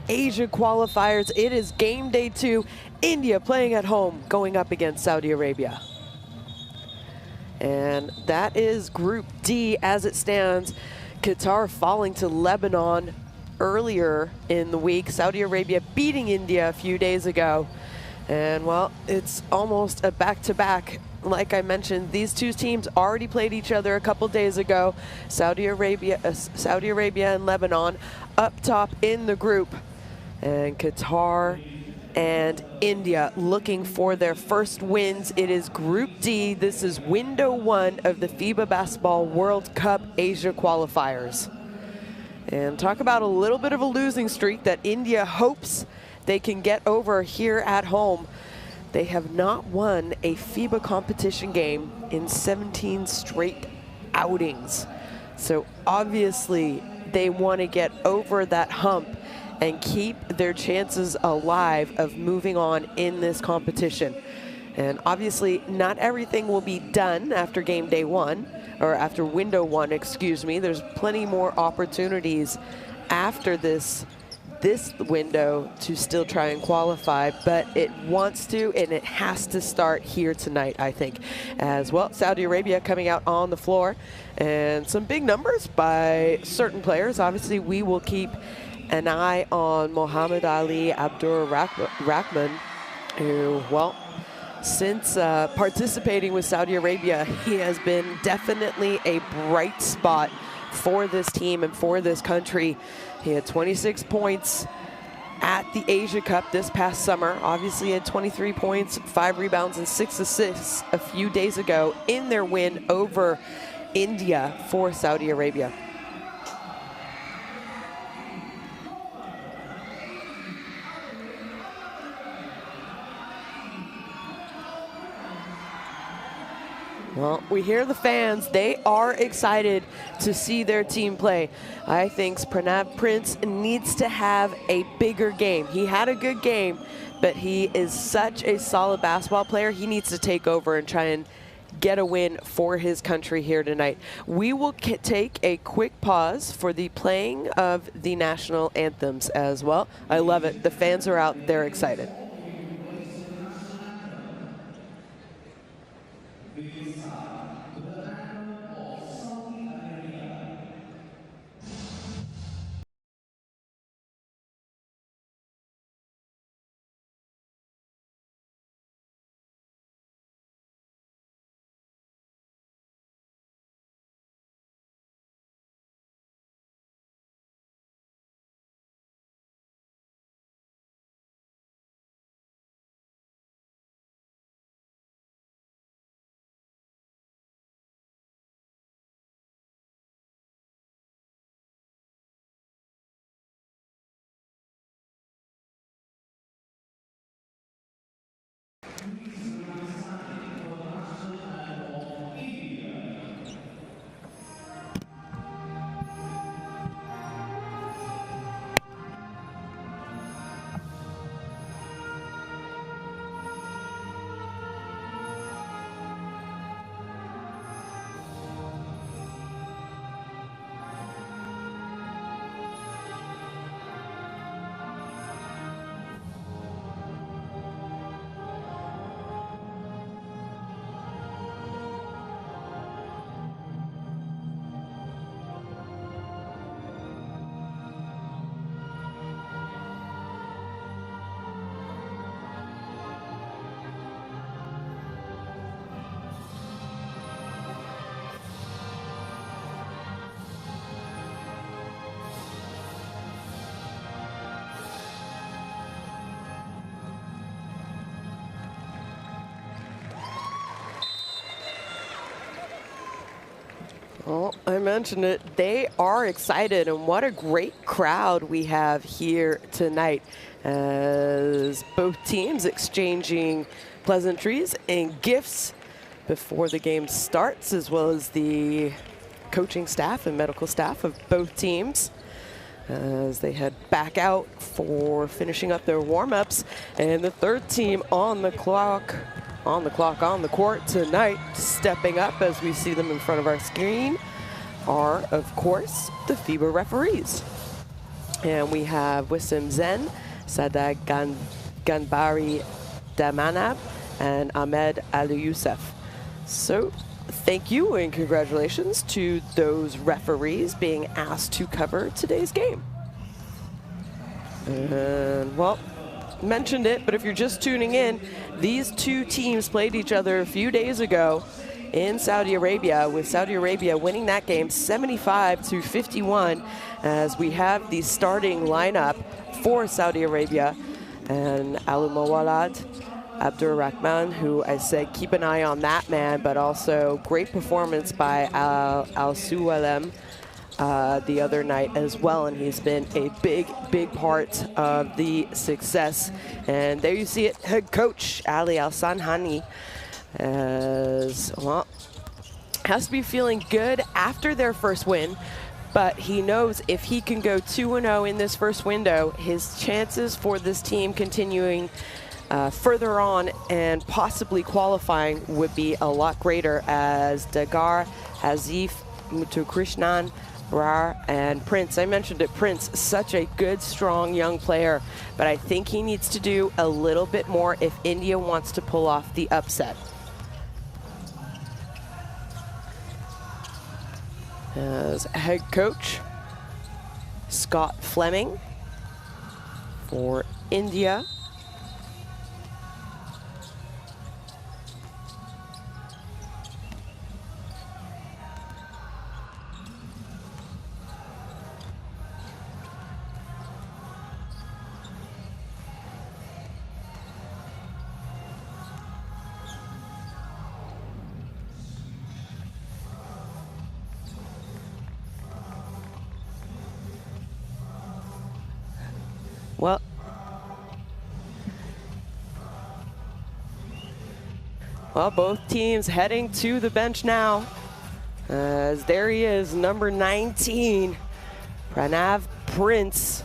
Asia qualifiers. It is game day 2. India playing at home, going up against Saudi Arabia. And that is Group D as it stands. Qatar falling to Lebanon earlier in the week. Saudi Arabia beating India a few days ago. And well, it's almost a back-to-back. Like I mentioned, these two teams already played each other a couple days ago. Saudi Arabia and Lebanon up top in the group. And Qatar and India looking for their first wins. It is Group D. This is window 1 of the FIBA Basketball World Cup Asia qualifiers. And talk about a little bit of a losing streak that India hopes they can get over here at home. They have not won a FIBA competition game in 17 straight outings. So obviously they want to get over that hump and keep their chances alive of moving on in this competition. And obviously not everything will be done after game day 1, or after window 1, excuse me. There's plenty more opportunities after this window to still try and qualify, but it wants to and it has to start here tonight, I think. As well, Saudi Arabia coming out on the floor, and some big numbers by certain players. Obviously, we will keep an eye on Mohammed Ali Abdur Rahman, who, well, since participating with Saudi Arabia, he has been definitely a bright spot for this team and for this country. He had 26 points at the Asia Cup this past summer. Obviously had 23 points, 5 rebounds, and 6 assists a few days ago in their win over India for Saudi Arabia. Well, we hear the fans. They are excited to see their team play. I think Pranav Prince needs to have a bigger game. He had a good game, but he is such a solid basketball player. He needs to take over and try and get a win for his country here tonight. We will take a quick pause for the playing of the national anthems as well. I love it. The fans are out. They're excited. Well, I mentioned it. They are excited, and what a great crowd we have here tonight as both teams exchanging pleasantries and gifts before the game starts, as well as the coaching staff and medical staff of both teams as they head back out for finishing up their warm-ups. And the third team on the court tonight, stepping up as we see them in front of our screen, are, of course, the FIBA referees. And we have Wissam Zen, Sada Ganbari Damanab, and Ahmed Ali Youssef. So thank you and congratulations to those referees being asked to cover today's game. And well, mentioned it, but if you're just tuning in, these two teams played each other a few days ago in Saudi Arabia, with Saudi Arabia winning that game 75-51, as we have the starting lineup for Saudi Arabia. And Alu Mawalad, Abdur Rahman, who I said keep an eye on that man, but also great performance by Al-Suwalem the other night as well, and he's been a big part of the success. And there you see it, head coach Ali Al-Sanhani, as well, has to be feeling good after their first win, but he knows if he can go 2-0 in this first window, his chances for this team continuing further on and possibly qualifying would be a lot greater, as Dagar, Hazif, Muthukrishnan, Rar, and Prince. I mentioned it, Prince, such a good, strong young player, but I think he needs to do a little bit more if India wants to pull off the upset. As head coach, Scott Fleming for India. Well, both teams heading to the bench now, as there he is, number 19, Pranav Prince.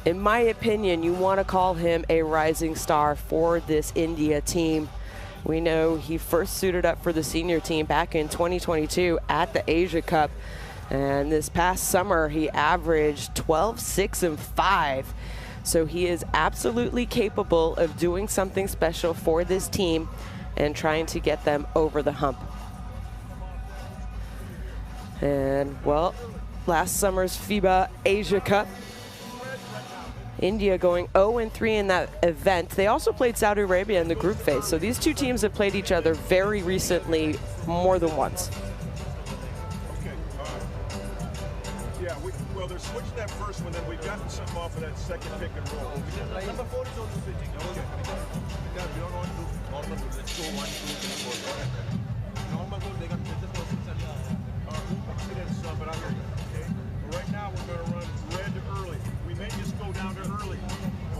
In my opinion, you want to call him a rising star for this India team. We know he first suited up for the senior team back in 2022 at the Asia Cup, and this past summer he averaged 12, 6, and 5. So he is absolutely capable of doing something special for this team and trying to get them over the hump. And well, last summer's FIBA Asia Cup, India going 0-3 in that event. They also played Saudi Arabia in the group phase. So these two teams have played each other very recently, more than once. Well, they're switching that first one, then we've gotten something off of that second pick and roll. Number 4 is on the pitch. Okay. Because we don't want to do normal. Let's go 1, 2, 3, 4. Normal goal, they got to just go 6 and but I hear you. Okay. But right now, we're going to run red early. We may just go down to early,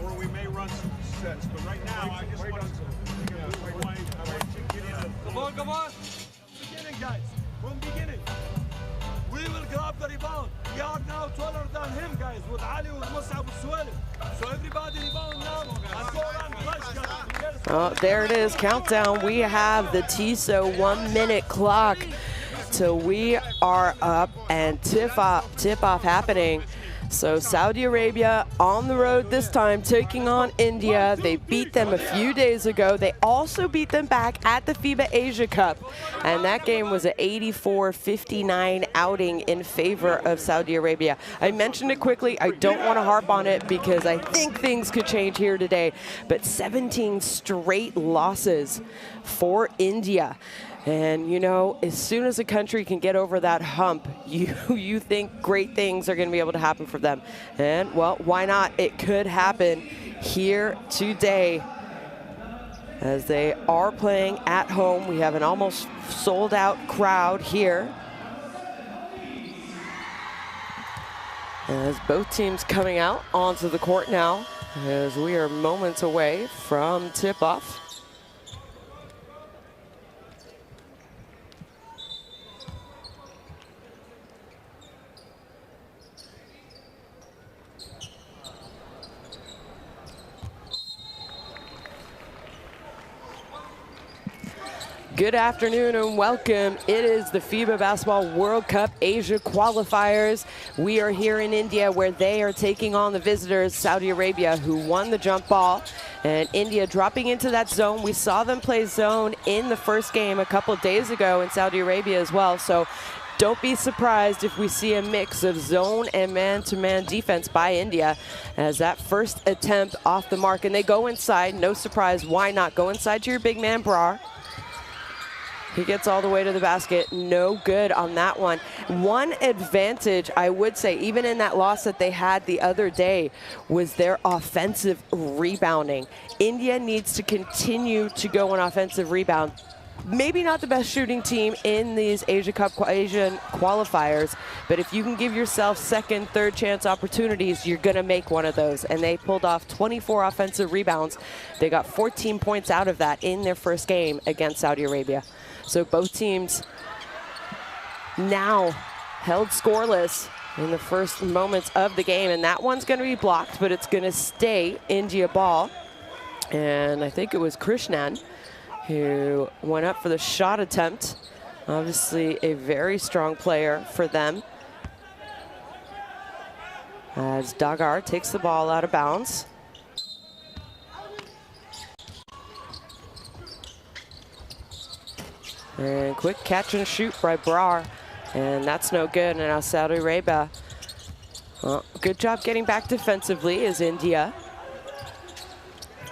or we may run some sets. But right now, I just want to get in. Come on. Beginning, guys. From beginning. We will grab the rebound. We are now taller than him, guys, with Ali, with Mus'ab, with Suwalem. So everybody rebound now and go around flash, guys. Oh, there it is, countdown. We have the TISO 1-minute clock till we are up, and tip-off happening. So Saudi Arabia on the road this time, taking on India. They beat them a few days ago. They also beat them back at the FIBA Asia Cup. And that game was an 84-59 outing in favor of Saudi Arabia. I mentioned it quickly. I don't want to harp on it because I think things could change here today. But 17 straight losses for India. And, you know, as soon as a country can get over that hump, you think great things are going to be able to happen for them. And, well, why not? It could happen here today, as they are playing at home. We have an almost sold-out crowd here, as both teams coming out onto the court now, as we are moments away from tip-off. Good afternoon and welcome. It is the FIBA Basketball World Cup Asia Qualifiers. We are here in India where they are taking on the visitors, Saudi Arabia, who won the jump ball. And India dropping into that zone. We saw them play zone in the first game a couple of days ago in Saudi Arabia as well. So don't be surprised if we see a mix of zone and man-to-man defense by India as that first attempt off the mark. And they go inside. No surprise. Why not? Go inside to your big man, Brar. He gets all the way to the basket. No good on that one. One advantage, I would say, even in that loss that they had the other day, was their offensive rebounding. India needs to continue to go on offensive rebound. Maybe not the best shooting team in these Asian qualifiers, but if you can give yourself second, third chance opportunities, you're going to make one of those. And they pulled off 24 offensive rebounds. They got 14 points out of that in their first game against Saudi Arabia. So both teams now held scoreless in the first moments of the game. And that one's going to be blocked, but it's going to stay India ball. And I think it was Krishnan who went up for the shot attempt. Obviously a very strong player for them. As Dagar takes the ball out of bounds. And quick catch and shoot by Brar. And that's no good. And now Saudi Arabia. Well, good job getting back defensively is India.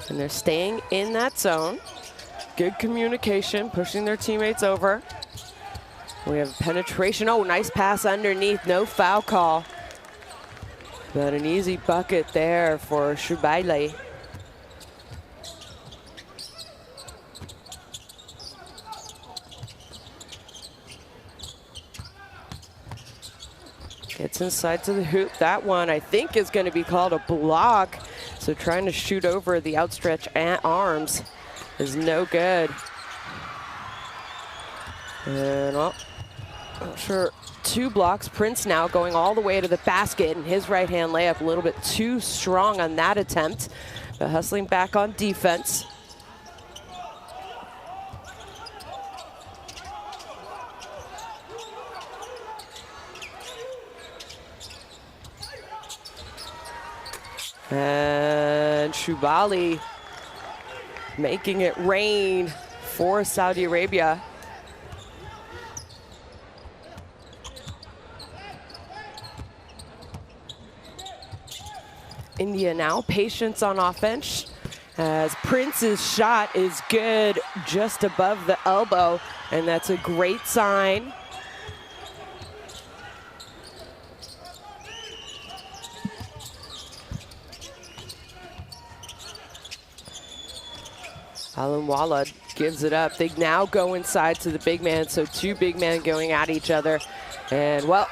And they're staying in that zone. Good communication, pushing their teammates over. We have penetration. Oh, nice pass underneath. No foul call. But an easy bucket there for Shubaili. Gets inside to the hoop. That one, I think, is going to be called a block. So trying to shoot over the outstretched arms is no good. And, well, not sure, 2 blocks. Prince now going all the way to the basket, and his right-hand layup a little bit too strong on that attempt. But hustling back on defense. And Shubali making it rain for Saudi Arabia. India now, patience on offense as Prince's shot is good just above the elbow, and that's a great sign. Alamwala gives it up. They now go inside to the big man, so 2 big men going at each other. And, well,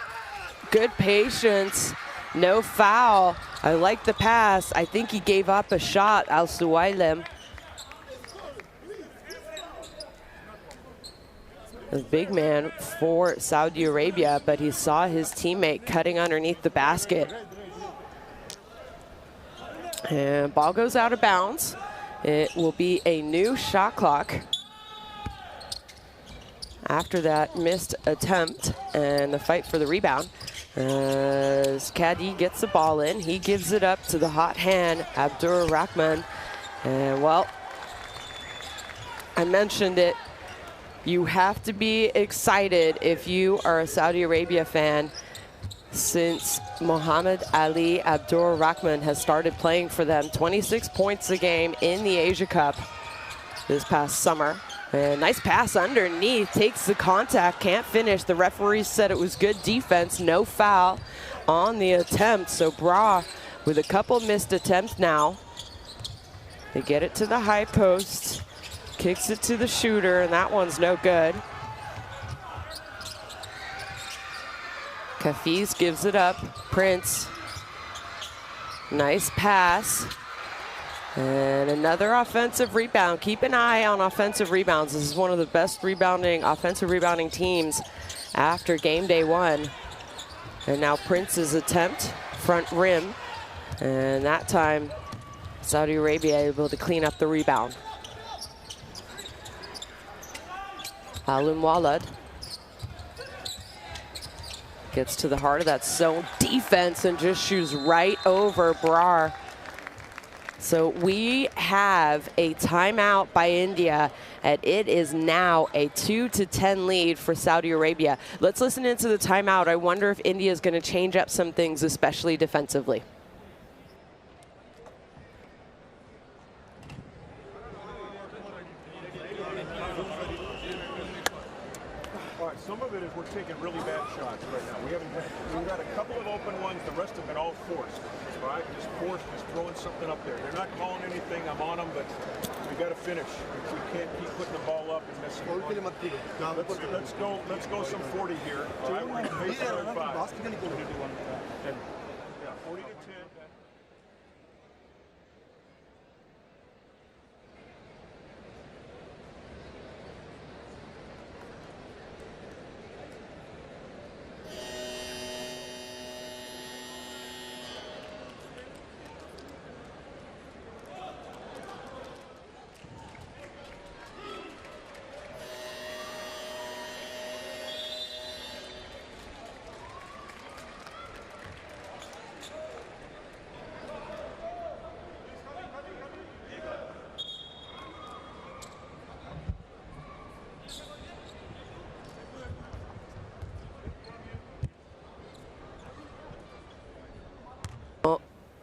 good patience. No foul. I like the pass. I think he gave up a shot, Al-Suwailem. The big man for Saudi Arabia, but he saw his teammate cutting underneath the basket. And ball goes out of bounds. It will be a new shot clock after that missed attempt and the fight for the rebound. As Kadi gets the ball in, he gives it up to the hot hand, Abdur Rahman. And, well, I mentioned it. You have to be excited if you are a Saudi Arabia fan, since Muhammad Ali Abdur Rahman has started playing for them. 26 points a game in the Asia Cup this past summer. And nice pass underneath, takes the contact, can't finish. The referee said it was good defense, no foul on the attempt. So Bra with a couple missed attempts now. They get it to the high post, kicks it to the shooter, and that one's no good. Kafiz gives it up. Prince. Nice pass. And another offensive rebound. Keep an eye on offensive rebounds. This is one of the best offensive rebounding teams after game day 1. And now Prince's attempt, front rim. And that time, Saudi Arabia able to clean up the rebound. Alim Walad. Gets to the heart of that zone defense and just shoots right over Brar. So we have a timeout by India, and it is now a 2-10 lead for Saudi Arabia. Let's listen into the timeout. I wonder if India is going to change up some things, especially defensively. Some of it is we're taking really bad shots right now. We've got a couple of open ones. The rest have been all forced. All right, just throwing something up there. They're not calling anything. I'm on them, but we got to finish. We can't keep putting the ball up and missing. Let's go some 40 here. All right, we're going to face 5. And, yeah, 40 to 10.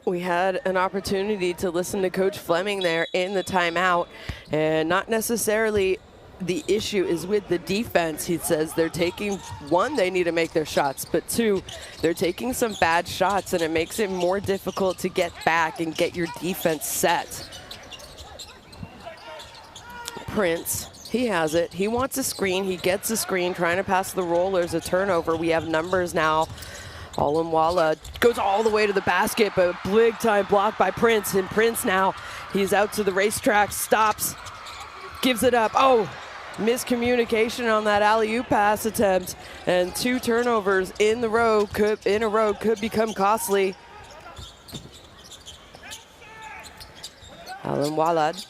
We had an opportunity to listen to Coach Fleming there in the timeout, and not necessarily the issue is with the defense. He says they're taking, one, they need to make their shots, but two, they're taking some bad shots, and it makes it more difficult to get back and get your defense set. Prince, he has it. He wants a screen. He gets a screen, trying to pass the rollers, a turnover. We have numbers now. Alamwala goes all the way to the basket, but big time block by Prince. And Prince now, he's out to the racetrack, stops, gives it up. Oh, miscommunication on that alley-oop pass attempt. And 2 turnovers in a row could become costly. Alamwala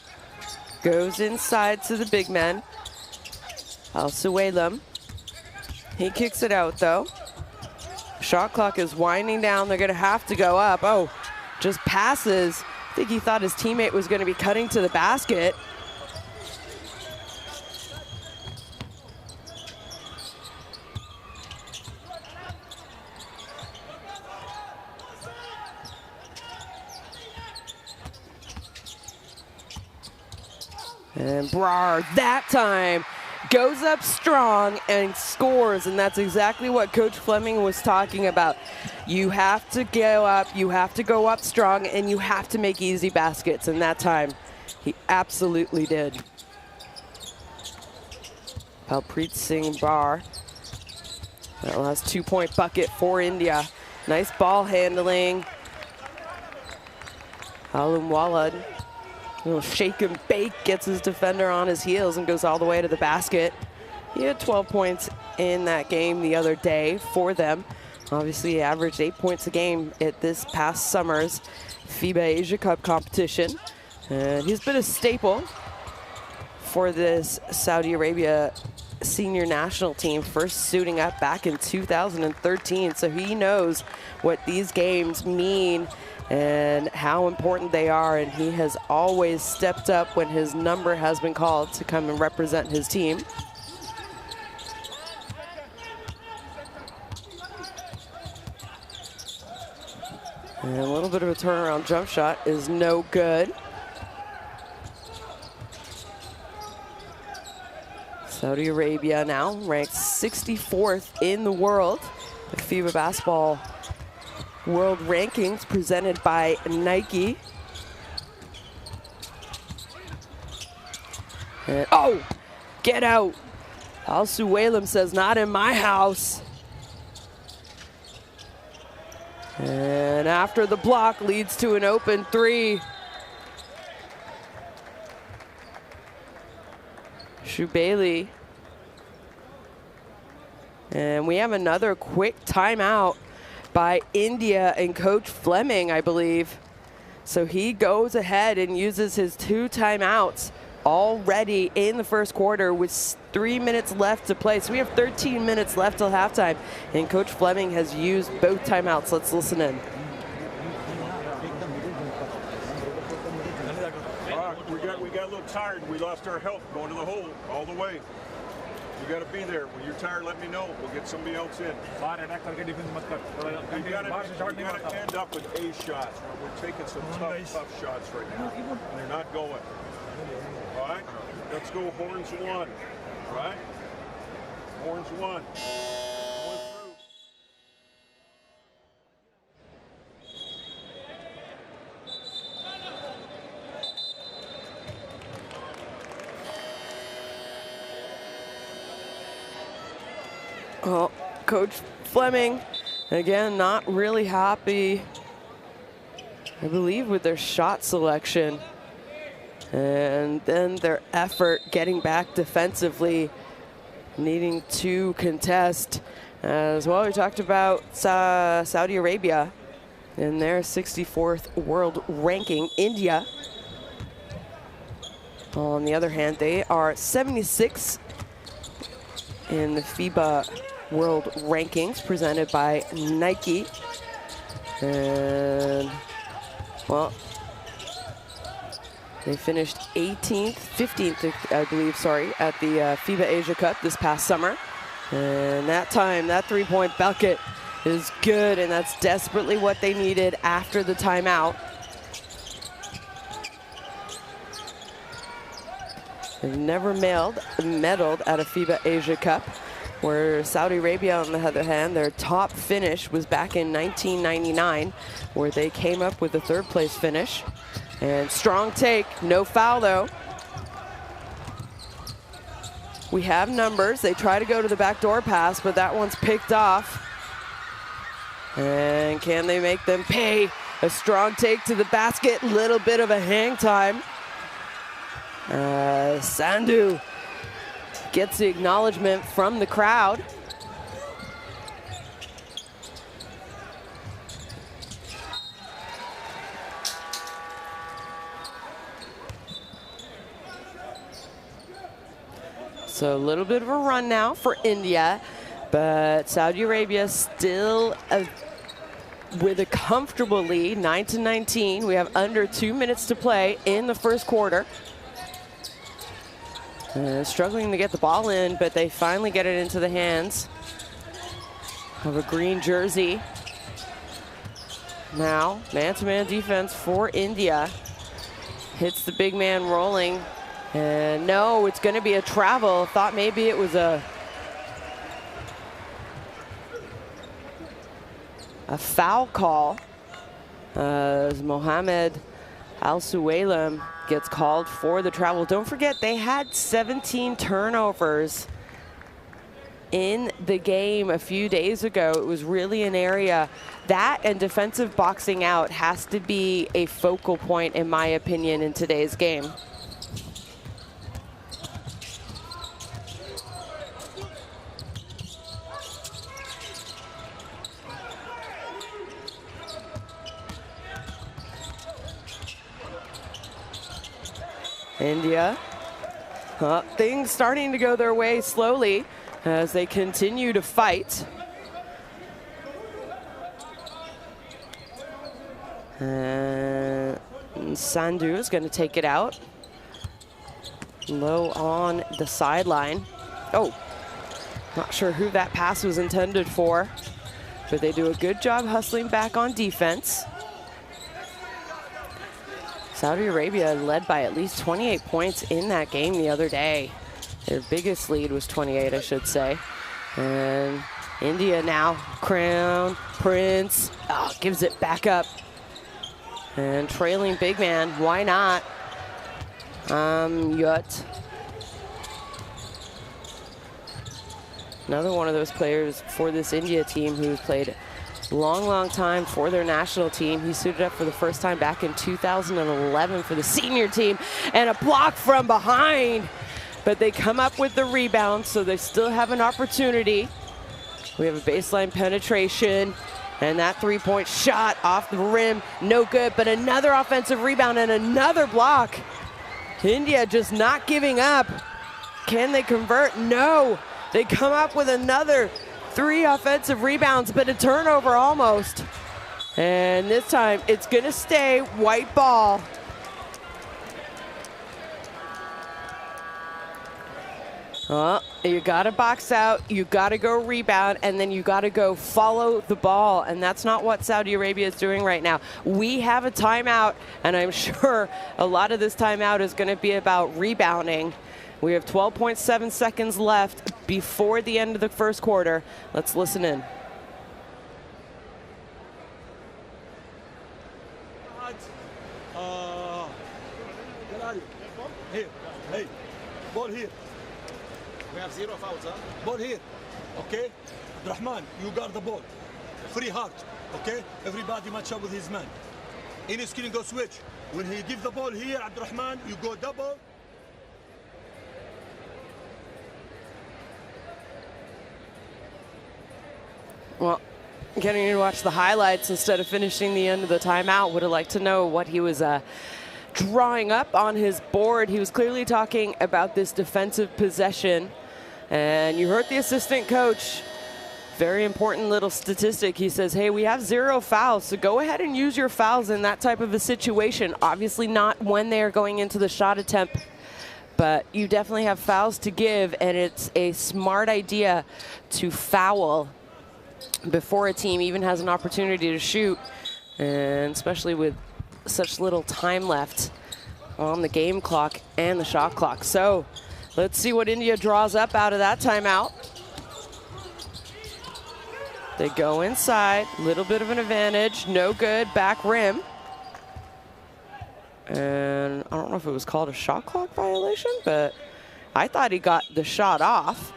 goes inside to the big man. Al-Suwailam. He kicks it out though. Shot clock is winding down. They're going to have to go up. Oh, just passes. I think he thought his teammate was going to be cutting to the basket. And Brar, that time, goes up strong and scores, and that's exactly what Coach Fleming was talking about. You have to go up strong, and you have to make easy baskets, and that time he absolutely did. Palpreet Singh Brar, that last 2-point bucket for India. Nice ball handling. Alamwala, little shake and bake, gets his defender on his heels and goes all the way to the basket. He had 12 points in that game the other day for them. Obviously, he averaged 8 points a game at this past summer's FIBA Asia Cup competition. And he's been a staple for this Saudi Arabia senior national team, first suiting up back in 2013. So he knows what these games mean and how important they are, and he has always stepped up when his number has been called to come and represent his team. And a little bit of a turnaround jump shot is no good. Saudi Arabia now ranked 64th in the world. The FIBA Basketball World Rankings presented by Nike. And, oh, get out. Al-Suwailam says, not in my house. And after the block leads to an open 3. Shubaili. And we have another quick timeout by India and Coach Fleming, I believe. So he goes ahead and uses his 2 timeouts already in the first quarter with 3 minutes left to play. So we have 13 minutes left till halftime, and Coach Fleming has used both timeouts. Let's listen in. We got a little tired. We lost our health going to the hole all the way. You got to be there. When you're tired, let me know. We'll get somebody else in. You got to end up with A shots. We're taking some tough shots right now, and they're not going. All right, let's go horns one. All right, horns one. Well, Coach Fleming, again, not really happy, I believe, with their shot selection. And then their effort getting back defensively, needing to contest. As well, we talked about Saudi Arabia in their 64th world ranking. India, on the other hand, they are 76 in the FIBA World Rankings presented by Nike. And, well, they finished 15th, I believe, sorry, at the FIBA Asia Cup this past summer. And that time, that three-point bucket is good, and that's desperately what they needed after the timeout. They've never medaled at a FIBA Asia Cup, where Saudi Arabia, on the other hand, their top finish was back in 1999, where they came up with a third-place finish. And strong take, no foul though. We have numbers. They try to go to the backdoor pass, but that one's picked off. And can they make them pay? A strong take to the basket, little bit of a hang time. Sandhu gets the acknowledgement from the crowd. So a little bit of a run now for India, but Saudi Arabia still with a comfortable lead, 9-19. We have under 2 minutes to play in the first quarter. Struggling to get the ball in, but they finally get it into the hands of a green jersey. Now, man-to-man defense for India. Hits the big man rolling. And no, it's going to be a travel. Thought maybe it was a foul call as Mohammed Al-Suwailam gets called for the travel. Don't forget, they had 17 turnovers in the game a few days ago. It was really an area that, and defensive boxing out has to be a focal point, in my opinion, in today's game. India, things starting to go their way slowly as they continue to fight. And Sandhu is going to take it out. Low on the sideline. Oh, not sure who that pass was intended for, but they do a good job hustling back on defense. Saudi Arabia led by at least 28 points in that game the other day. Their biggest lead was 28, I should say. And India now, Crown Prince, gives it back up. And trailing big man, why not? Yut. Another one of those players for this India team who's played long time for their national team. He suited up for the first time back in 2011 for the senior team, and a block from behind, but they come up with the rebound, so they still have an opportunity. We have a baseline penetration, and that three-point shot off the rim, no good, but another offensive rebound and another block. India just not giving up. Can they convert? No. They come up with another 3 offensive rebounds, but a turnover almost. And this time it's gonna stay white ball. You gotta box out, you gotta go rebound, and then you gotta go follow the ball. And that's not what Saudi Arabia is doing right now. We have a timeout, and I'm sure a lot of this timeout is gonna be about rebounding. We have 12.7 seconds left before the end of the first quarter. Let's listen in. Here, hey, ball here. We have 0 fouls, huh? Ball here, okay? Rahman, you guard the ball. Free heart, okay? Everybody match up with his man. In screen, go switch. When he give the ball here, Abdurrahman, you go double. Well, getting to watch the highlights instead of finishing the end of the timeout. Would have liked to know what he was drawing up on his board. He was clearly talking about this defensive possession. And you heard the assistant coach, very important little statistic. He says, hey, we have 0 fouls, so go ahead and use your fouls in that type of a situation. Obviously not when they're going into the shot attempt, but you definitely have fouls to give, and it's a smart idea to foul before a team even has an opportunity to shoot, and especially with such little time left on the game clock and the shot clock. So let's see what India draws up out of that timeout. They go inside, little bit of an advantage, no good, back rim. And I don't know if it was called a shot clock violation, but I thought he got the shot off.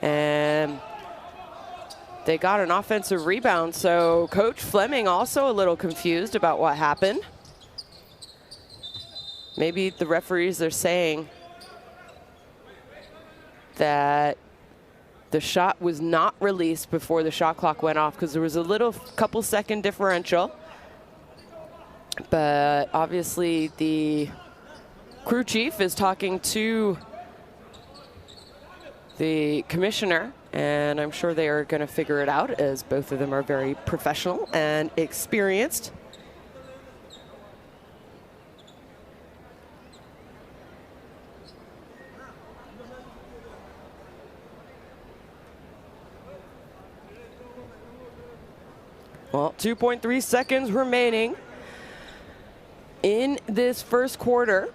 And they got an offensive rebound, so Coach Fleming also a little confused about what happened. Maybe the referees are saying that the shot was not released before the shot clock went off because there was a little couple second differential. But obviously the crew chief is talking to the commissioner, and I'm sure they are going to figure it out, as both of them are very professional and experienced. Well, 2.3 seconds remaining in this first quarter.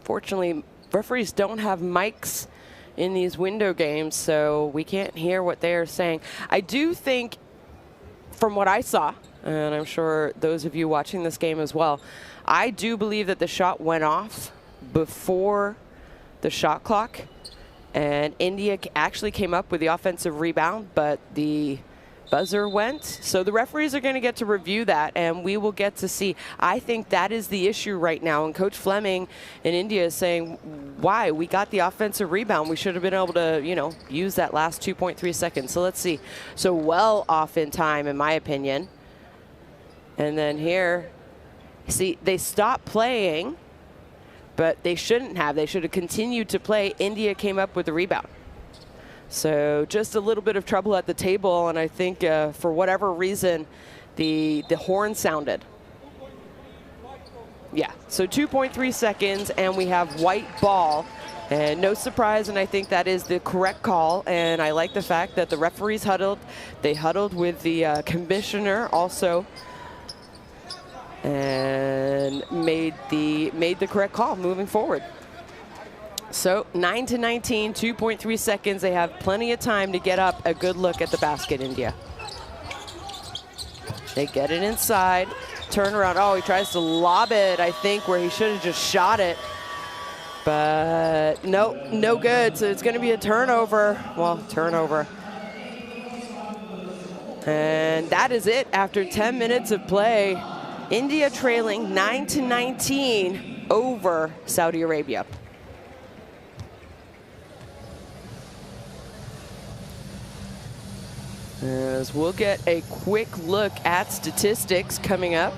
Fortunately, referees don't have mics in these window games, so we can't hear what they are saying. I do think, from what I saw, and I'm sure those of you watching this game as well, I do believe that the shot went off before the shot clock, and India actually came up with the offensive rebound, but the buzzer went. So the referees are going to get to review that, and we will get to see. I think that is the issue right now, and Coach Fleming in India is saying, why? We got the offensive rebound. We should have been able to, you know, use that last 2.3 seconds. So let's see. So well off in time, in my opinion. And then here, see, they stopped playing, but they shouldn't have. They should have continued to play. India came up with the rebound. So just a little bit of trouble at the table, and I think for whatever reason, the horn sounded. Yeah, so 2.3 seconds, and we have white ball. And no surprise, and I think that is the correct call. And I like the fact that the referees huddled. They huddled with the commissioner also, and made the correct call moving forward. So 9-19, 2.3 seconds. They have plenty of time to get up a good look at the basket, India. They get it inside, turn around. Oh, he tries to lob it, I think, where he should have just shot it. But no good. So it's going to be a turnover. Well, turnover. And that is it after 10 minutes of play. India trailing 9-19 over Saudi Arabia. As we'll get a quick look at statistics coming up.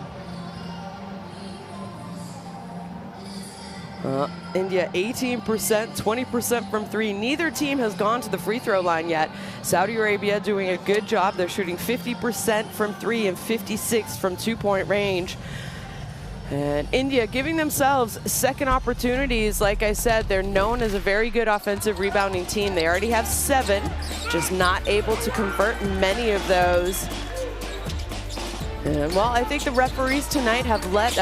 India 18%, 20% from three. Neither team has gone to the free throw line yet. Saudi Arabia doing a good job. They're shooting 50% from three and 56 from two-point range. And India giving themselves second opportunities. Like I said, they're known as a very good offensive rebounding team. They already have 7, just not able to convert many of those. And well, I think the referees tonight have let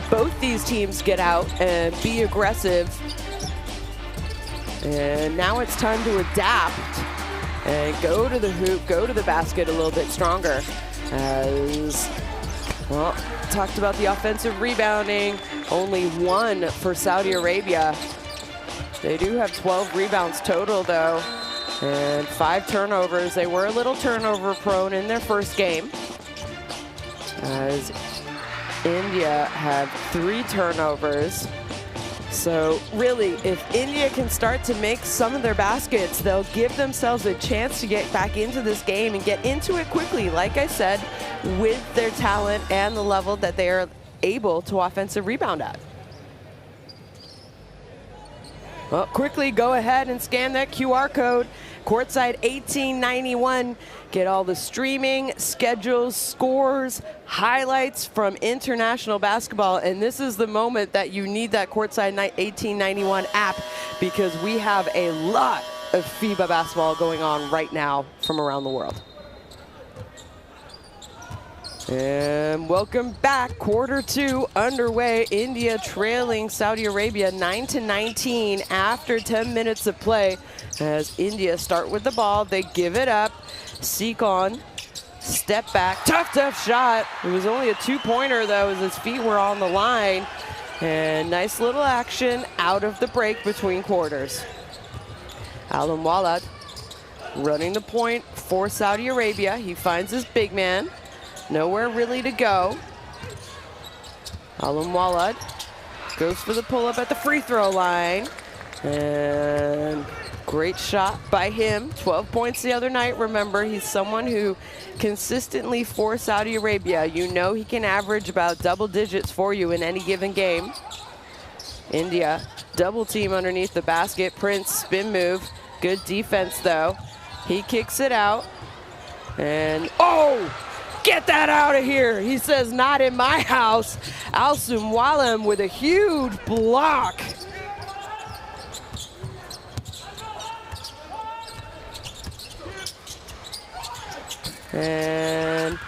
both these teams get out and be aggressive. And now it's time to adapt and go to the hoop, go to the basket a little bit stronger. As, well, talked about the offensive rebounding, only 1 for Saudi Arabia. They do have 12 rebounds total though, and 5 turnovers. They were a little turnover prone in their first game, as India have 3 turnovers. So really, if India can start to make some of their baskets, they'll give themselves a chance to get back into this game and get into it quickly, like I said, with their talent and the level that they are able to offensive rebound at. Well, quickly go ahead and scan that QR code. Courtside 1891. Get all the streaming, schedules, scores, highlights from international basketball. And this is the moment that you need that Courtside 1891 app, because we have a lot of FIBA basketball going on right now from around the world. And welcome back. Quarter 2 underway. India trailing Saudi Arabia 9-19 after 10 minutes of play. As India start with the ball, they give it up. Seek on, step back, tough shot. It was only a 2-pointer though, as his feet were on the line. And nice little action out of the break between quarters. Alam Walad running the point for Saudi Arabia. He finds his big man. Nowhere really to go. Alam Walad goes for the pull-up at the free throw line. And great shot by him. 12 points the other night. Remember, he's someone who consistently for Saudi Arabia, you know he can average about double digits for you in any given game. India, double team underneath the basket. Prince, spin move. Good defense, though. He kicks it out. And, oh! Get that out of here. He says, not in my house. Al-Sumwalim with a huge block. And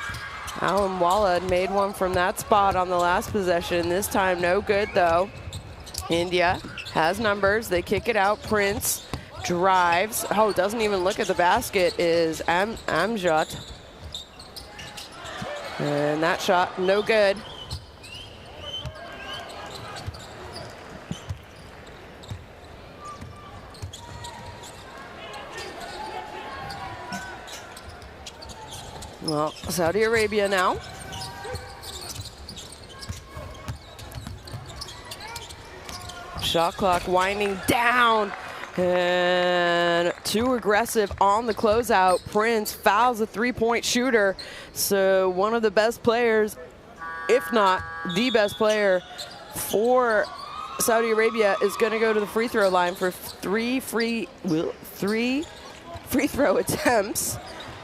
Alam Walad made one from that spot on the last possession. This time no good though. India has numbers. They kick it out. Prince drives. Oh, doesn't even look at the basket is Amjad. And that shot, no good. Well, Saudi Arabia now. Shot clock winding down. And too aggressive on the closeout. Prince fouls a 3-point shooter. So one of the best players, if not the best player for Saudi Arabia, is going to go to the free throw line for 3 free throw attempts.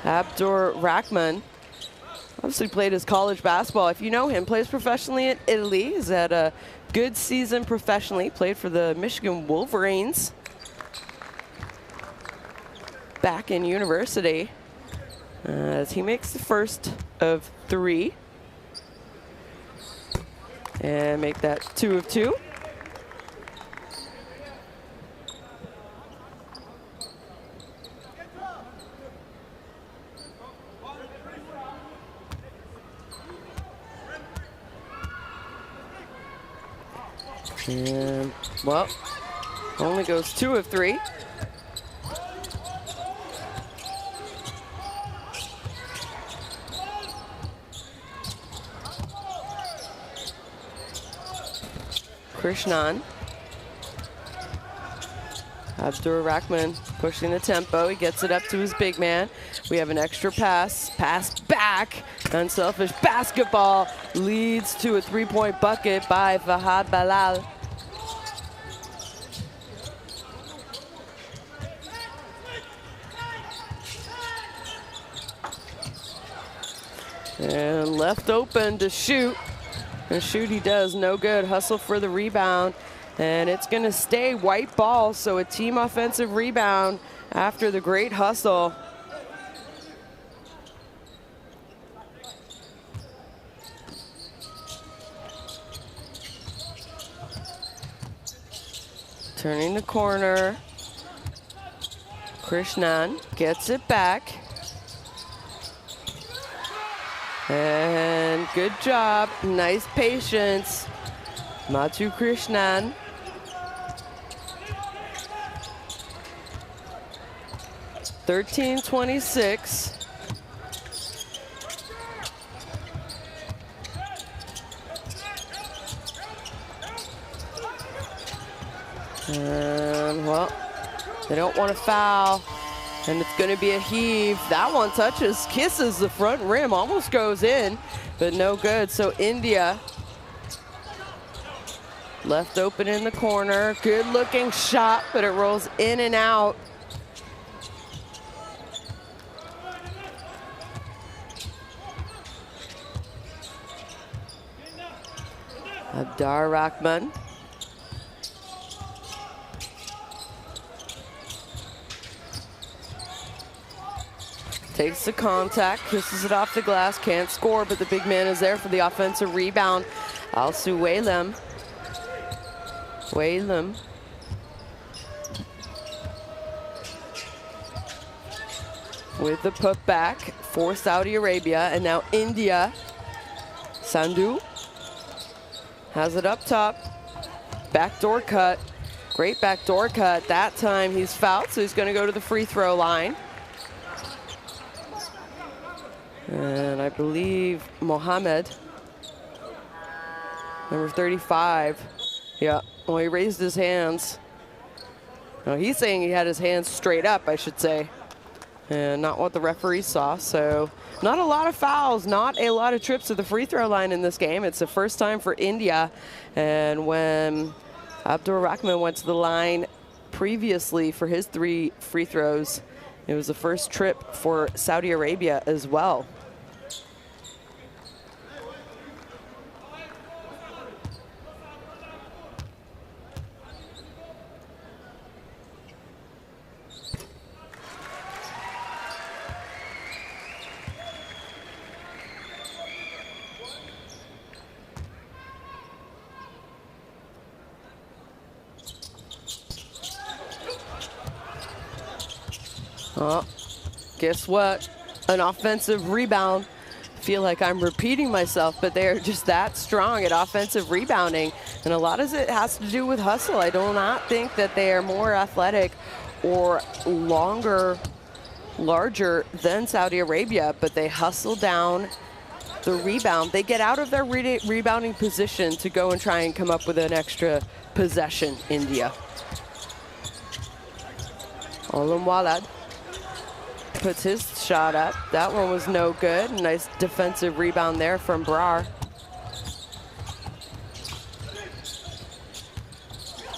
Abdur Rahman obviously played his college basketball. If you know him, plays professionally in Italy. He's had a good season professionally. Played for the Michigan Wolverines back in university. As he makes the first of 3. And make that 2 of 2. And, well, only goes 2 of 3. Krishnan. Abdur-Rahman pushing the tempo. He gets it up to his big man. We have an extra pass. Pass back. Unselfish basketball leads to a 3-point bucket by Fahad Balal. And left open to shoot. And shoot he does, no good. Hustle for the rebound. And it's gonna stay white ball, so a team offensive rebound after the great hustle. Turning the corner. Krishnan gets it back. And good job, nice patience. Mathu Krishnan. (13-26). And well, they don't want to foul. And it's going to be a heave. That one kisses the front rim, almost goes in, but no good. So India left open in the corner. Good looking shot, but it rolls in and out. Abdur-Rahman. Takes the contact, kisses it off the glass, can't score, but the big man is there for the offensive rebound. Alsu Waylem. With the putback for Saudi Arabia, and now India. Sandhu has it up top. Backdoor cut. Great backdoor cut. That time he's fouled, so he's going to go to the free throw line. And I believe Mohammed, number 35. Yeah, well, he raised his hands. No, he's saying he had his hands straight up, I should say. And not what the referee saw. So not a lot of fouls, not a lot of trips to the free throw line in this game. It's the first time for India. And when Abdur-Rahman went to the line previously for his 3 free throws, it was the first trip for Saudi Arabia as well. Oh, guess what? An offensive rebound. I feel like I'm repeating myself, but they're just that strong at offensive rebounding. And a lot of it has to do with hustle. I do not think that they are more athletic or larger than Saudi Arabia, but they hustle down the rebound. They get out of their rebounding position to go and try and come up with an extra possession, India. Olam Walad puts his shot up. That one was no good. Nice defensive rebound there from Brar.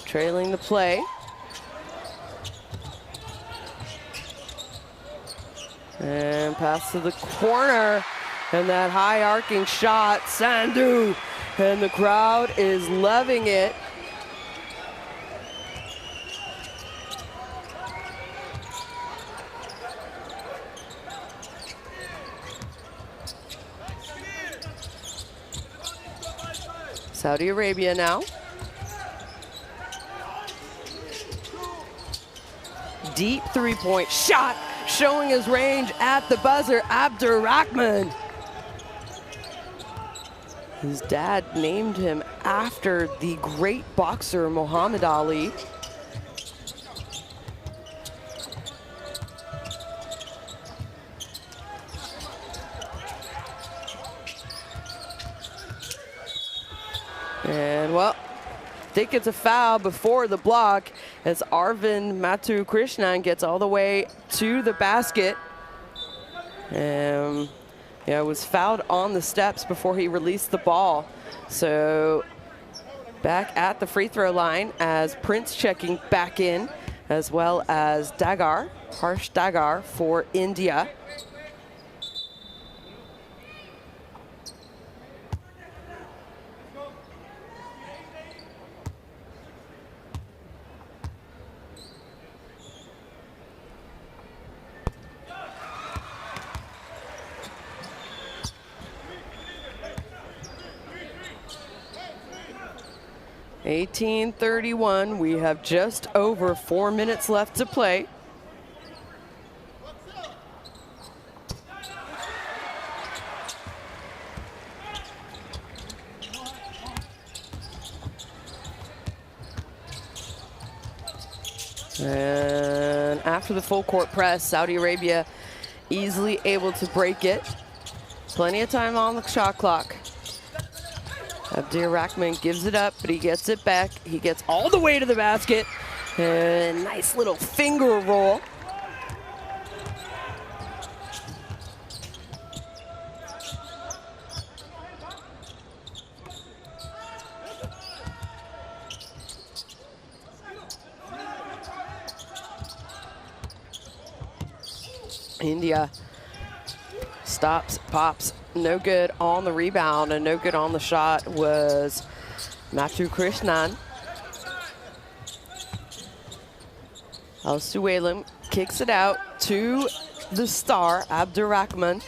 Trailing the play. And pass to the corner. And that high arcing shot, Sandhu. And the crowd is loving it. Saudi Arabia now. Deep 3-point shot, showing his range at the buzzer, Abdur-Rahman. His dad named him after the great boxer Muhammad Ali. And well, I think it's a foul before the block as Arvind Mathukrishnan gets all the way to the basket. Yeah, it was fouled on the steps before he released the ball. So back at the free throw line as Prince checking back in, as well as Dagar, Harsh Dagar for India. (18:31). We have just over 4 minutes left to play. And after the full court press, Saudi Arabia easily able to break it. Plenty of time on the shot clock. Abdirahman gives it up, but he gets it back. He gets all the way to the basket. And nice little finger roll. India stops, pops. No good on the rebound and no good on the shot was Mathukrishnan. Al-Suwailim kicks it out to the star, Abdirahman.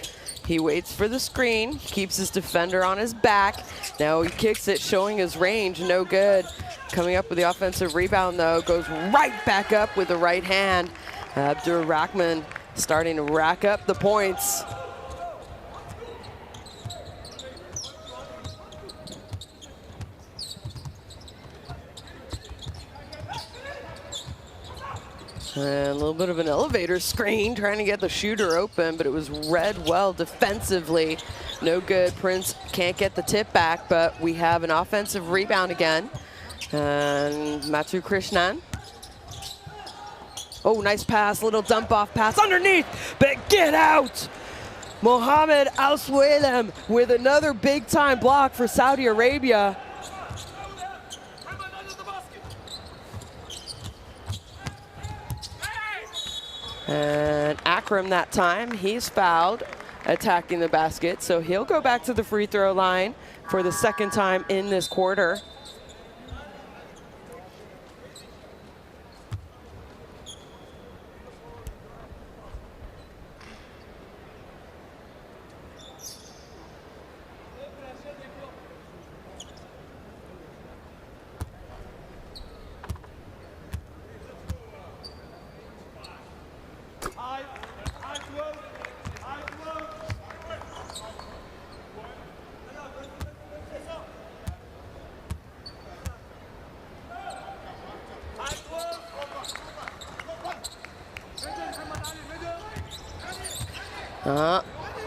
He waits for the screen, keeps his defender on his back. Now he kicks it, showing his range, no good. Coming up with the offensive rebound though, goes right back up with the right hand. Abdirahman starting to rack up the points. And a little bit of an elevator screen trying to get the shooter open, but it was read well defensively. No good. Prince can't get the tip back, but we have an offensive rebound again. And Mathukrishnan. Oh, nice pass, little dump off pass underneath, but get out! Mohammed Al-Suwailim with another big time block for Saudi Arabia. And Akram that time, he's fouled, attacking the basket. So he'll go back to the free throw line for the second time in this quarter. Uh,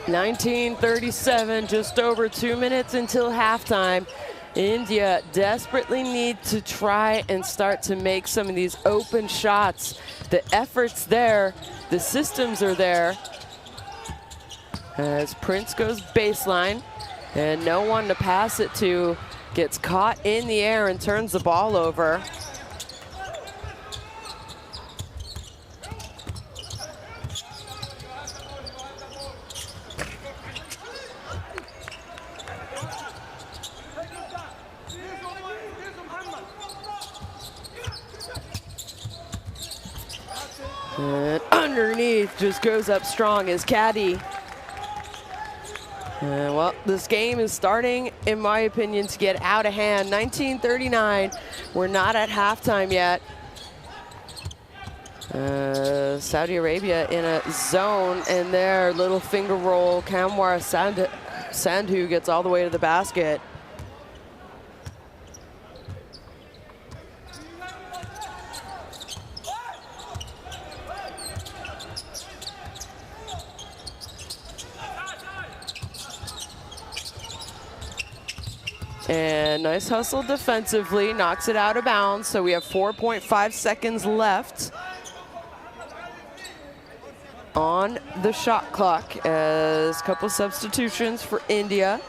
19:37, just over 2 minutes until halftime. India desperately need to try and start to make some of these open shots. The effort's there, the systems are there. As Prince goes baseline, and no one to pass it to, gets caught in the air and turns the ball over. And underneath just goes up strong as Caddy. And well, this game is starting, in my opinion, to get out of hand. 19:39, we're not at halftime yet. Saudi Arabia in a zone, and their little finger roll, Kamwar Sandhu gets all the way to the basket. And nice hustle defensively, knocks it out of bounds. So we have 4.5 seconds left on the shot clock as a couple substitutions for India.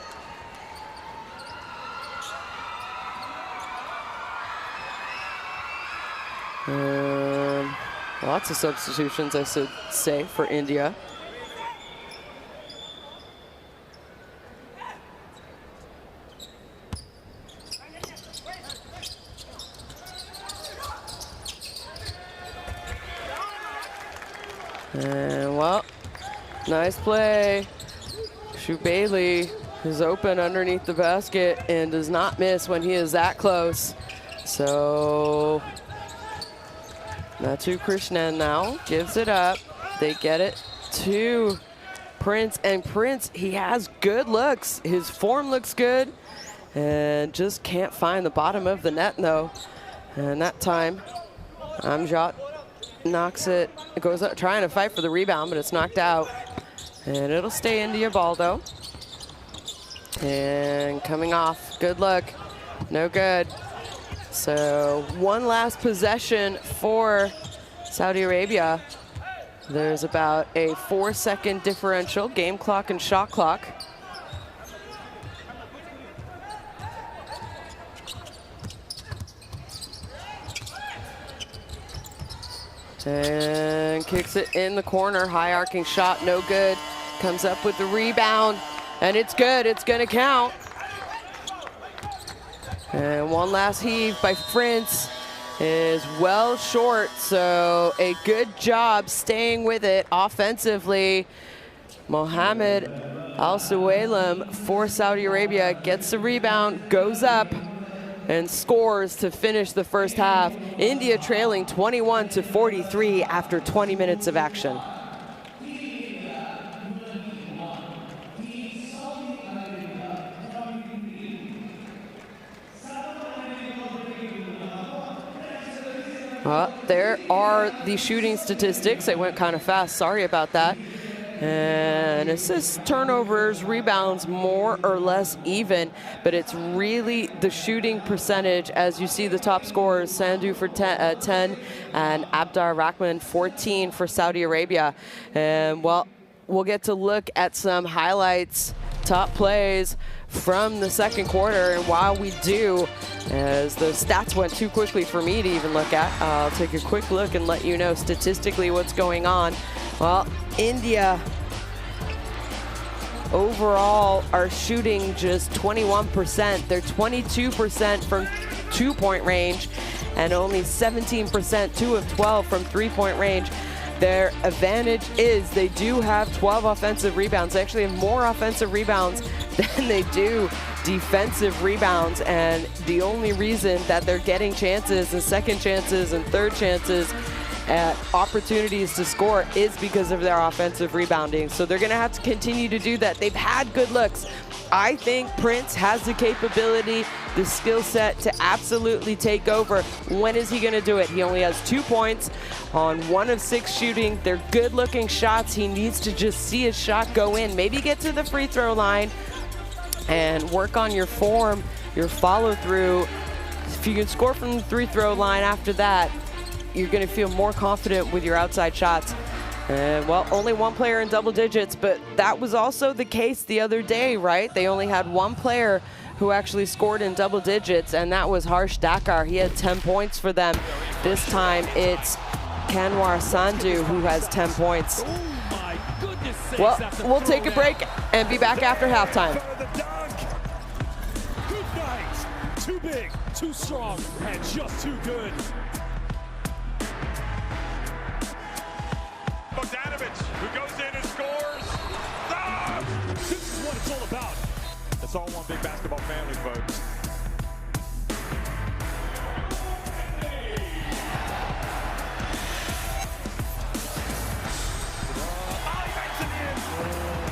Lots of substitutions, I should say, for India. And well, nice play. Shu Bailey is open underneath the basket and does not miss when he is that close. So Natu Krishnan now gives it up. They get it to Prince, and Prince, he has good looks. His form looks good and just can't find the bottom of the net though. And that time, Amjad knocks it. It goes up trying to fight for the rebound, but it's knocked out. And it'll stay India ball though. And coming off, good look, no good. So one last possession for Saudi Arabia. There's about a 4-second differential, game clock and shot clock. And kicks it in the corner, high arcing shot, no good. Comes up with the rebound, and it's good, it's gonna count. And one last heave by Prince is well short, so a good job staying with it offensively. Mohammed Al-Suwailam for Saudi Arabia gets the rebound, goes up, and scores to finish the first half. India trailing 21-43 after 20 minutes of action. There are the shooting statistics. They went kind of fast, sorry about that. And assists, turnovers, rebounds, more or less even, but it's really the shooting percentage. As you see the top scorers, Sandhu for 10 and Abdar Rahman 14 for Saudi Arabia. And well, we'll get to look at some highlights, top plays from the second quarter. And while we do, as the stats went too quickly for me to even look at, I'll take a quick look and let you know statistically what's going on. Well, India overall are shooting just 21%. They're 22% from two-point range and only 17%, 2 of 12 from three-point range. Their advantage is they do have 12 offensive rebounds. They actually have more offensive rebounds than they do defensive rebounds, and the only reason that they're getting chances and second chances and third chances at opportunities to score is because of their offensive rebounding. So they're gonna have to continue to do that. They've had good looks. I think Prince has the capability, the skill set to absolutely take over. When is he gonna do it? He only has 2 points on 1 of 6 shooting. They're good looking shots. He needs to just see his shot go in. Maybe get to the free throw line and work on your form, your follow through. If you can score from the free throw line after that, you're gonna feel more confident with your outside shots. And well, only one player in double digits, but that was also the case the other day, right? They only had one player who actually scored in double digits, and that was Harsh Dakar. He had 10 points for them. This time it's Kanwar Sandhu who has 10 points. Well, we'll take a break and be back after halftime. Good night. Too big, too strong, and just too good. Who goes in and scores? Ah! This is what it's all about. It's all one big basketball family, folks.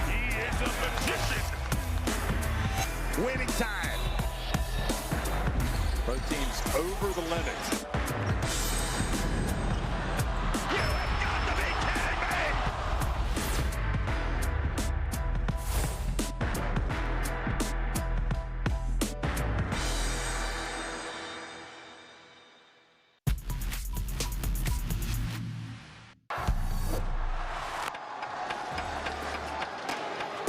He is a magician. Waiting time. Both teams over the limit.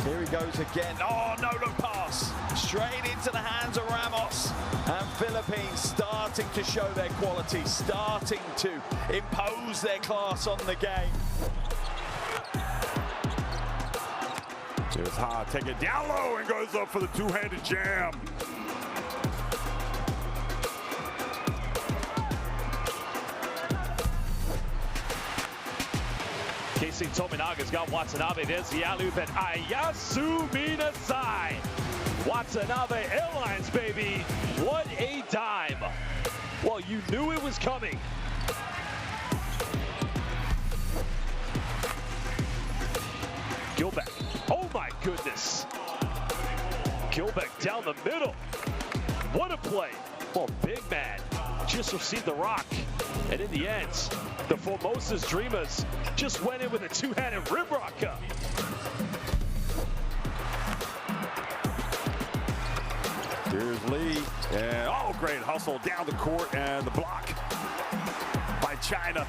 Here he goes again. Oh, no look pass. Straight into the hands of Ramos. And Philippines starting to show their quality, starting to impose their class on the game. Here's Ha, take it down low and goes up for the two-handed jam. Casey Tominaga's got Watanabe. There's the alley-oop and Ayasu Minasai. Watanabe Airlines, baby. What a dime. Well, you knew it was coming. Gilbeck. Oh my goodness. Gilbeck down the middle. What a play. Well, big man just received the rock. And in the end, the Formosa's Dreamers just went in with a two-handed rib rocker. Here's Lee, and oh, great hustle down the court, and the block by China.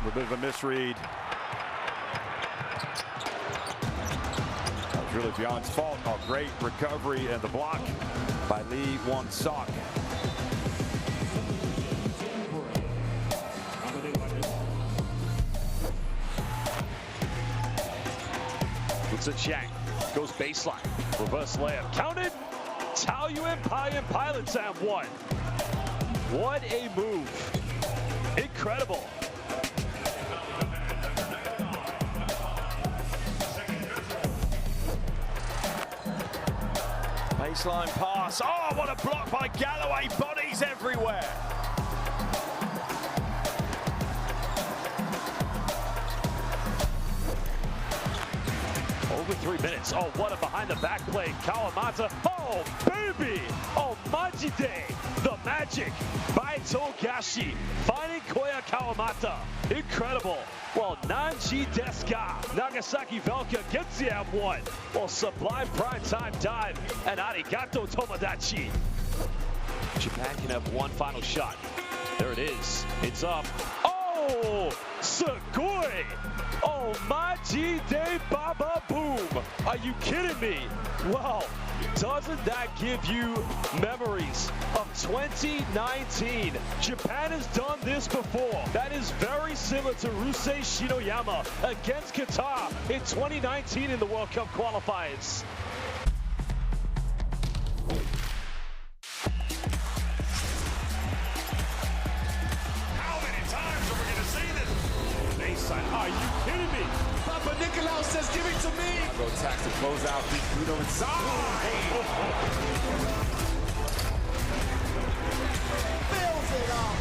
A bit of a misread. That was really Beyond's fault. Oh, great recovery and the block by Lee Won-Sok. Looks at Chang, goes baseline, reverse layup, counted. Taoyuan Payan Pilots have won. What a move. Incredible. Baseline pass. Oh, what a block by Galloway. Bodies everywhere. Over 3 minutes. Oh, what a behind the back play. Kawamata. Oh, baby. Oh, Majide. The magic by Togashi. Finding Koya Kawamata. Incredible. Well, Nanji Deska. Nagasaki Velka gets the M1. Well, sublime primetime dive. And arigato Tomodachi. Japan can have one final shot. There it is. It's up. Oh, Sugoi. Oh, Majide Baba Boom. Are you kidding me? Well, doesn't that give you memories of 2019? Japan has done this before. That is very similar to Rusei Shinoyama against Qatar in 2019 in the World Cup qualifiers. How many times are we going to see this? Baseline, are you kidding me? Papa Nicolau says, give it to me. I'll go tax to close out. Bruno inside. Fills it up.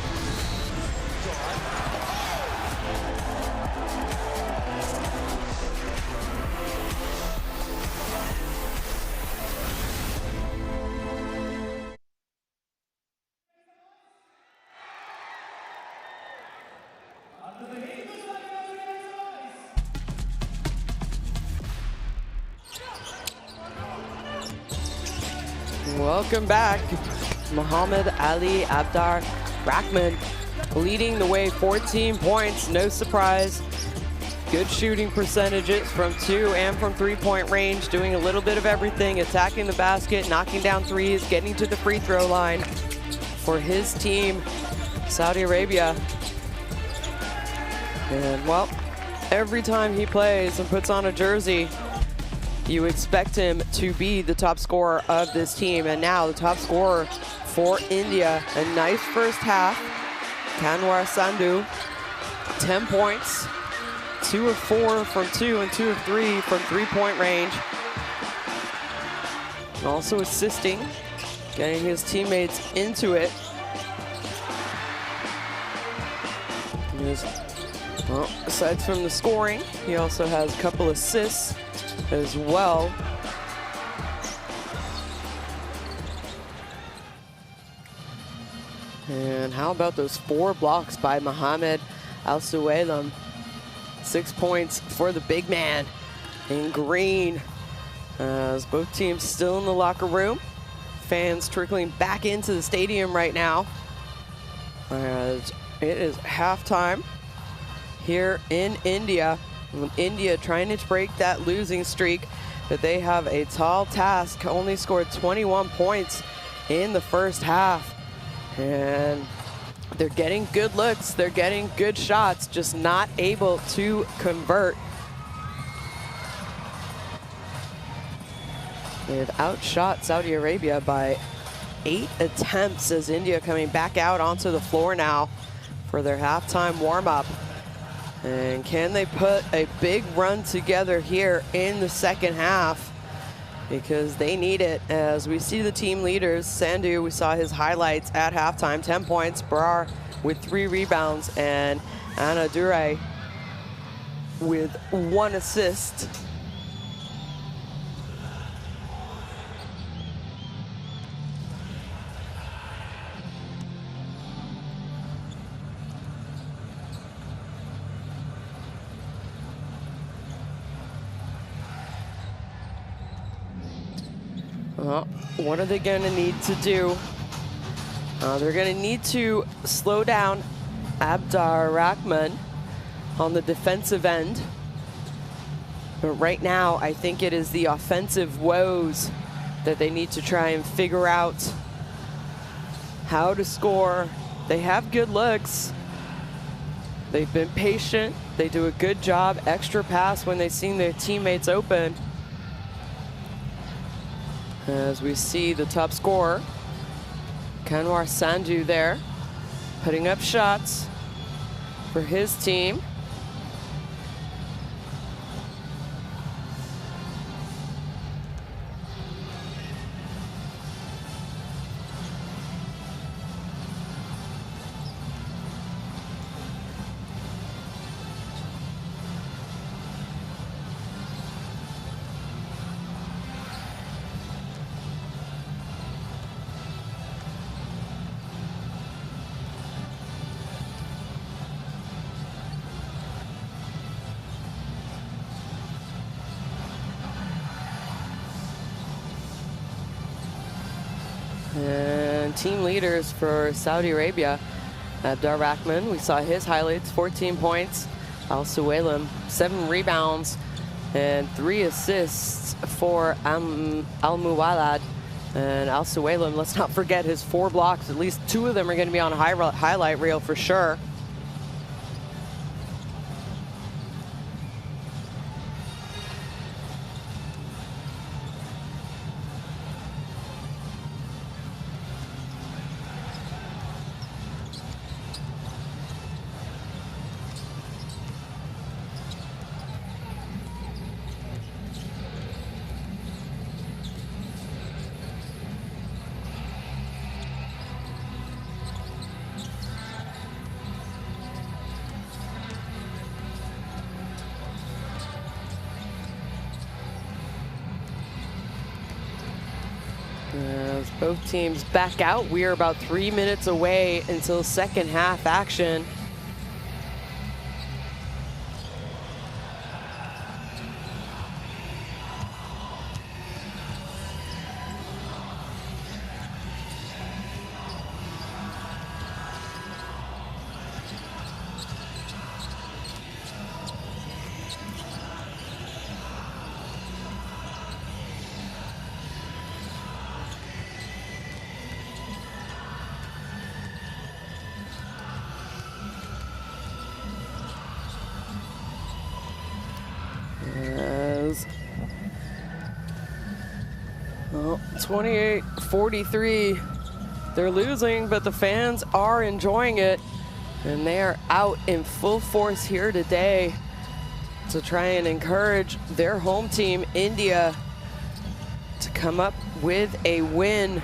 Welcome back. Muhammad Ali Abdar Rahman leading the way, 14 points, no surprise. Good shooting percentages from 2 and from 3-point range, doing a little bit of everything, attacking the basket, knocking down threes, getting to the free throw line for his team, Saudi Arabia. And well, every time he plays and puts on a jersey, you expect him to be the top scorer of this team. And now the top scorer for India. A nice first half. Kanwar Sandhu, 10 points, 2 of 4 from 2 and 2 of 3 from 3-point range. And also assisting, getting his teammates into it. Well, aside from the scoring, he also has a couple assists as well. And how about those 4 blocks by Mohamed Al-Suwailam? 6 points for the big man in green. As both teams still in the locker room. Fans trickling back into the stadium right now. As It is halftime here in India. India trying to break that losing streak, but they have a tall task. Only scored 21 points in the first half. And they're getting good looks, they're getting good shots, just not able to convert. They've outshot Saudi Arabia by 8 attempts as India coming back out onto the floor now for their halftime warm-up. And can they put a big run together here in the second half? Because they need it, as we see the team leaders. Sandhu, we saw his highlights at halftime, 10 points. Brar with 3 rebounds, and Anna Dure with 1 assist. Well, what are they going to need to do? They're going to need to slow down Abdar Rahman on the defensive end. But right now, I think it is the offensive woes that they need to try and figure out how to score. They have good looks. They've been patient. They do a good job. Extra pass when they've seen their teammates open. As we see the top scorer, Kanwar Sandhu there, putting up shots for his team. And team leaders for Saudi Arabia, Abdar Rahman, we saw his highlights, 14 points. Al Suwailam, 7 rebounds and 3 assists for Al Muwalad. And Al Suwailam, let's not forget his 4 blocks. At least 2 of them are going to be on a highlight reel for sure. As both teams back out, we are about 3 minutes away until second half action. Well, 28-43, they're losing, but the fans are enjoying it, and they are out in full force here today to try and encourage their home team, India, to come up with a win.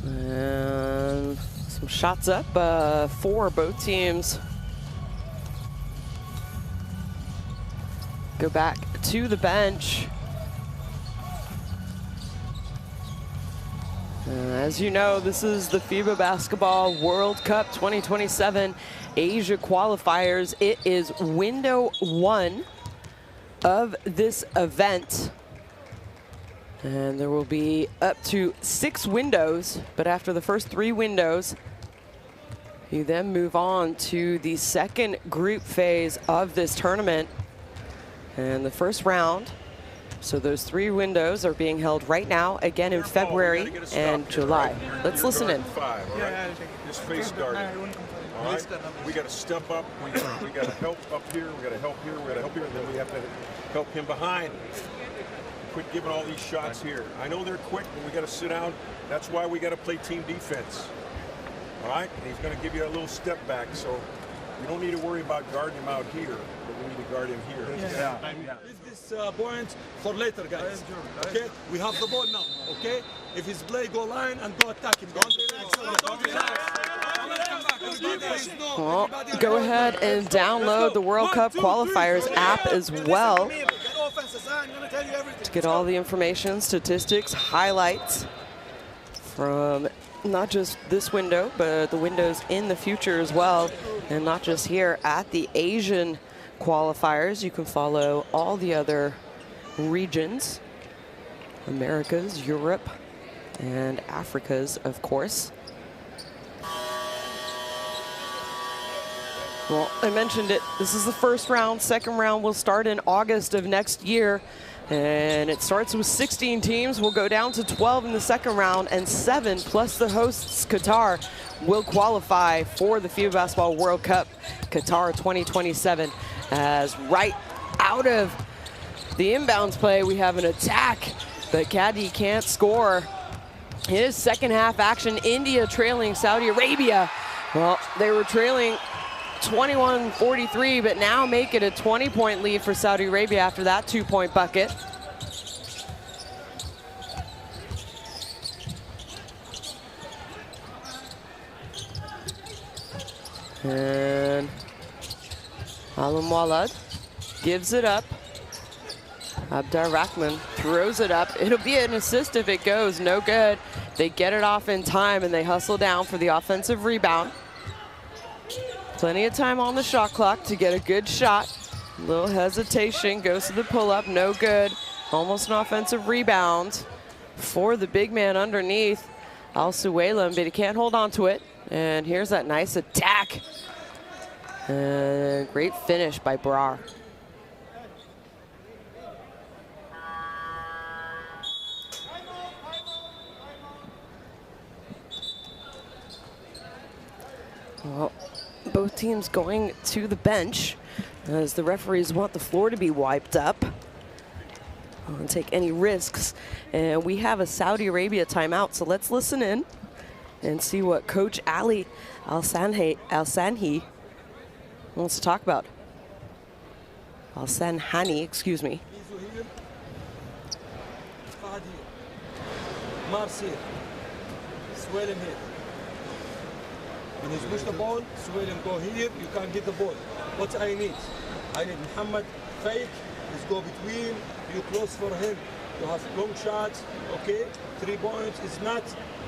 And some shots up for both teams. go back to the bench. As you know, this is the FIBA Basketball World Cup 2027 Asia Qualifiers. It is window 1 of this event. And there will be up to 6 windows, but after the first 3 windows, you then move on to the second group phase of this tournament. And the first round, so those 3 windows are being held right now, again in February and July. Let's listen in. 5, all right? Just face guarding. All right? We got to step up. We got to help up here. We got to help here. We got to help here. And then we have to help him behind. Quit giving all these shots here. I know they're quick, but we got to sit down. That's why we got to play team defense. All right? And he's going to give you a little step back. So you don't need to worry about guarding him out here, but we need to guard him here. Leave this point for later, guys. Okay? We have the ball now. Okay? If his play, go line and go attack him. Don't relax. Well, go ahead and download the World Cup Qualifiers app as well to get all the information, statistics, highlights from not just this window, but the windows in the future as well. And not just here at the Asian qualifiers. You can follow all the other regions, Americas, Europe, and Africa's, of course. Well, I mentioned it. This is the first round. Second round will start in August of next year. And it starts with 16 teams. We'll go down to 12 in the second round, and 7 plus the hosts, Qatar, will qualify for the FIBA Basketball World Cup Qatar 2027. As right out of the inbounds play, we have an attack, but Caddy can't score. It is second half action. India trailing Saudi Arabia. Well, they were trailing 21-43, but now make it a 20-point lead for Saudi Arabia after that 2-point bucket. And Alam Walad gives it up. Abdar Rahman throws it up. It'll be an assist if it goes, no good. They get it off in time and they hustle down for the offensive rebound. Plenty of time on the shot clock to get a good shot. A little hesitation, goes to the pull-up, no good. Almost an offensive rebound for the big man underneath, Al Suwaylam, but he can't hold on to it. And here's that nice attack. And great finish by Brar. Well, both teams going to the bench as the referees want the floor to be wiped up. Don't take any risks. And we have a Saudi Arabia timeout, so let's listen in and see what Coach Ali Al-Sanhi wants to talk about. Al-Sanhani, excuse me. Mars here. Suwaylam here. When he's push the ball, Suwaylam go here, you can't get the ball. What I need? I need Muhammad fake, let's go between, you close for him. You have long shots, okay? 3 points is not.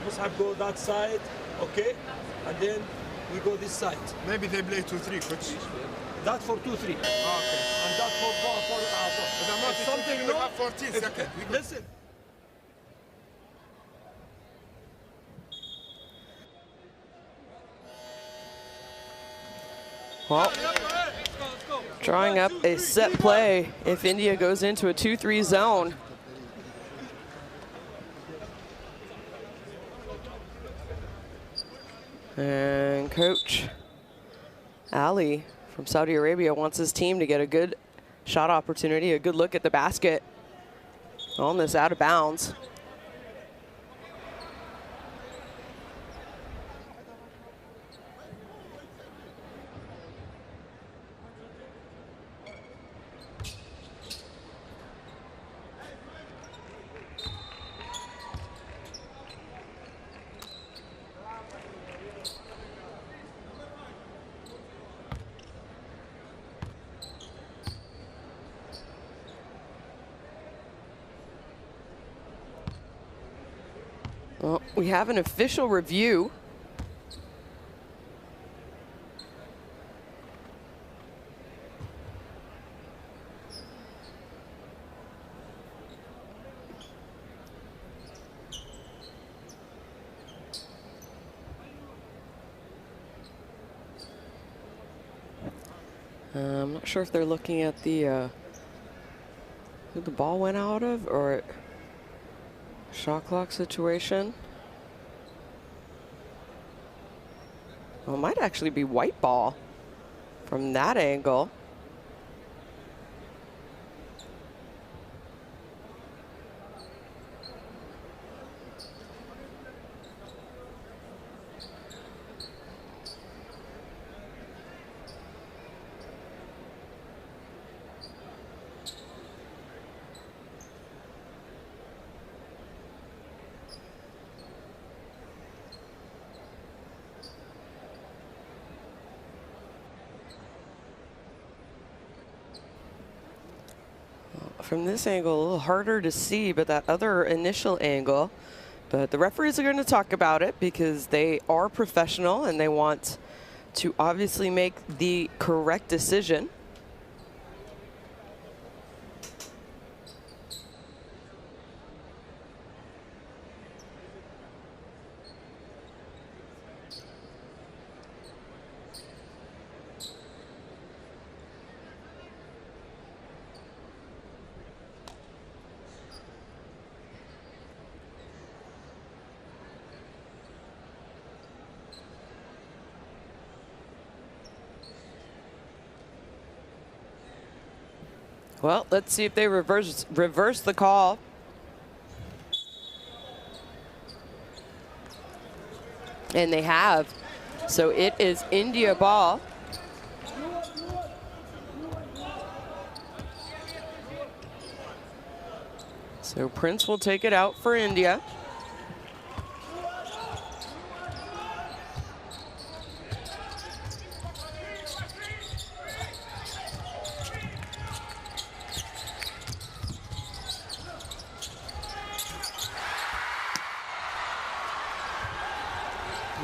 Mus'ab go that side, okay? And then we go this side. Maybe they play 2-3, coach. That for 2-3. Okay. And that for 4. But I'm not something we no. have 14 seconds. Listen. Well, drawing up a set play if India goes into a 2-3 zone. And Coach Ali from Saudi Arabia wants his team to get a good shot opportunity, a good look at the basket on this out of bounds. Well, we have an official review. I'm not sure if they're looking at the who the ball went out of or shot clock situation. Well, it might actually be white ball from that angle. From this angle, a little harder to see, but that other initial angle. But the referees are going to talk about it because they are professional and they want to obviously make the correct decision. Well, let's see if they reverse the call. And they have. So it is India ball. So Prince will take it out for India.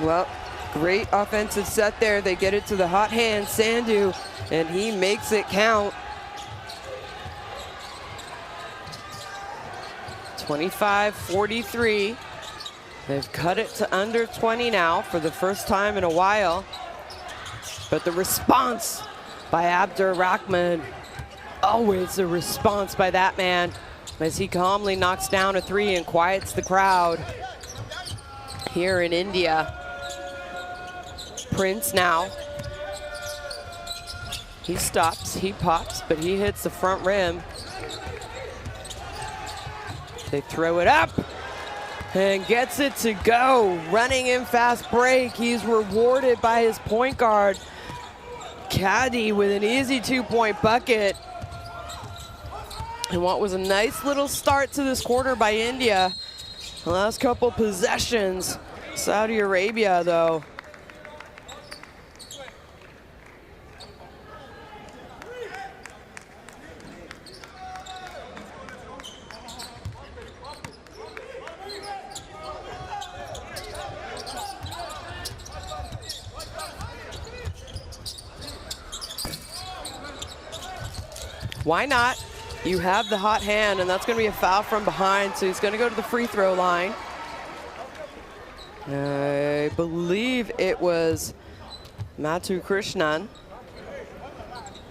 Well, great offensive set there. They get it to the hot hand, Sandhu, and he makes it count. 25-43. They've cut it to under 20 now for the first time in a while. But the response by Abdur-Rahman, always a response by that man, as he calmly knocks down a three and quiets the crowd here in India. Prince now. He stops, he pops, but he hits the front rim. They throw it up and gets it to go. Running in fast break. He's rewarded by his point guard, Caddy, with an easy 2-point bucket. And what was a nice little start to this quarter by India. The last couple possessions, Saudi Arabia, though. Why not? You have the hot hand, and that's going to be a foul from behind, so he's going to go to the free throw line. I believe it was Mathu Krishnan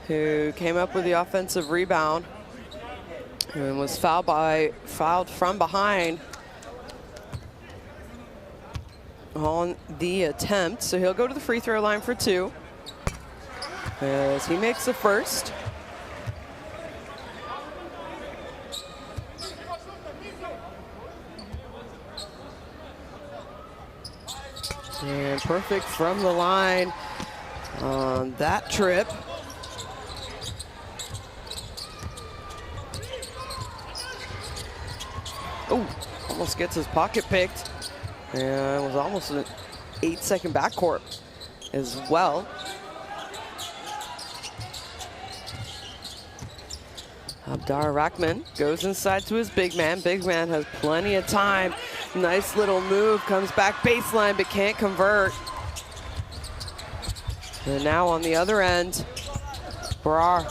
who came up with the offensive rebound and was fouled from behind on the attempt. So he'll go to the free throw line for two as he makes the first. And perfect from the line on that trip. Oh, almost gets his pocket picked. And it was almost an 8-second backcourt as well. Abdur-Rahman goes inside to his big man. Big man has plenty of time. Nice little move, comes back baseline, but can't convert. And now on the other end, Brar,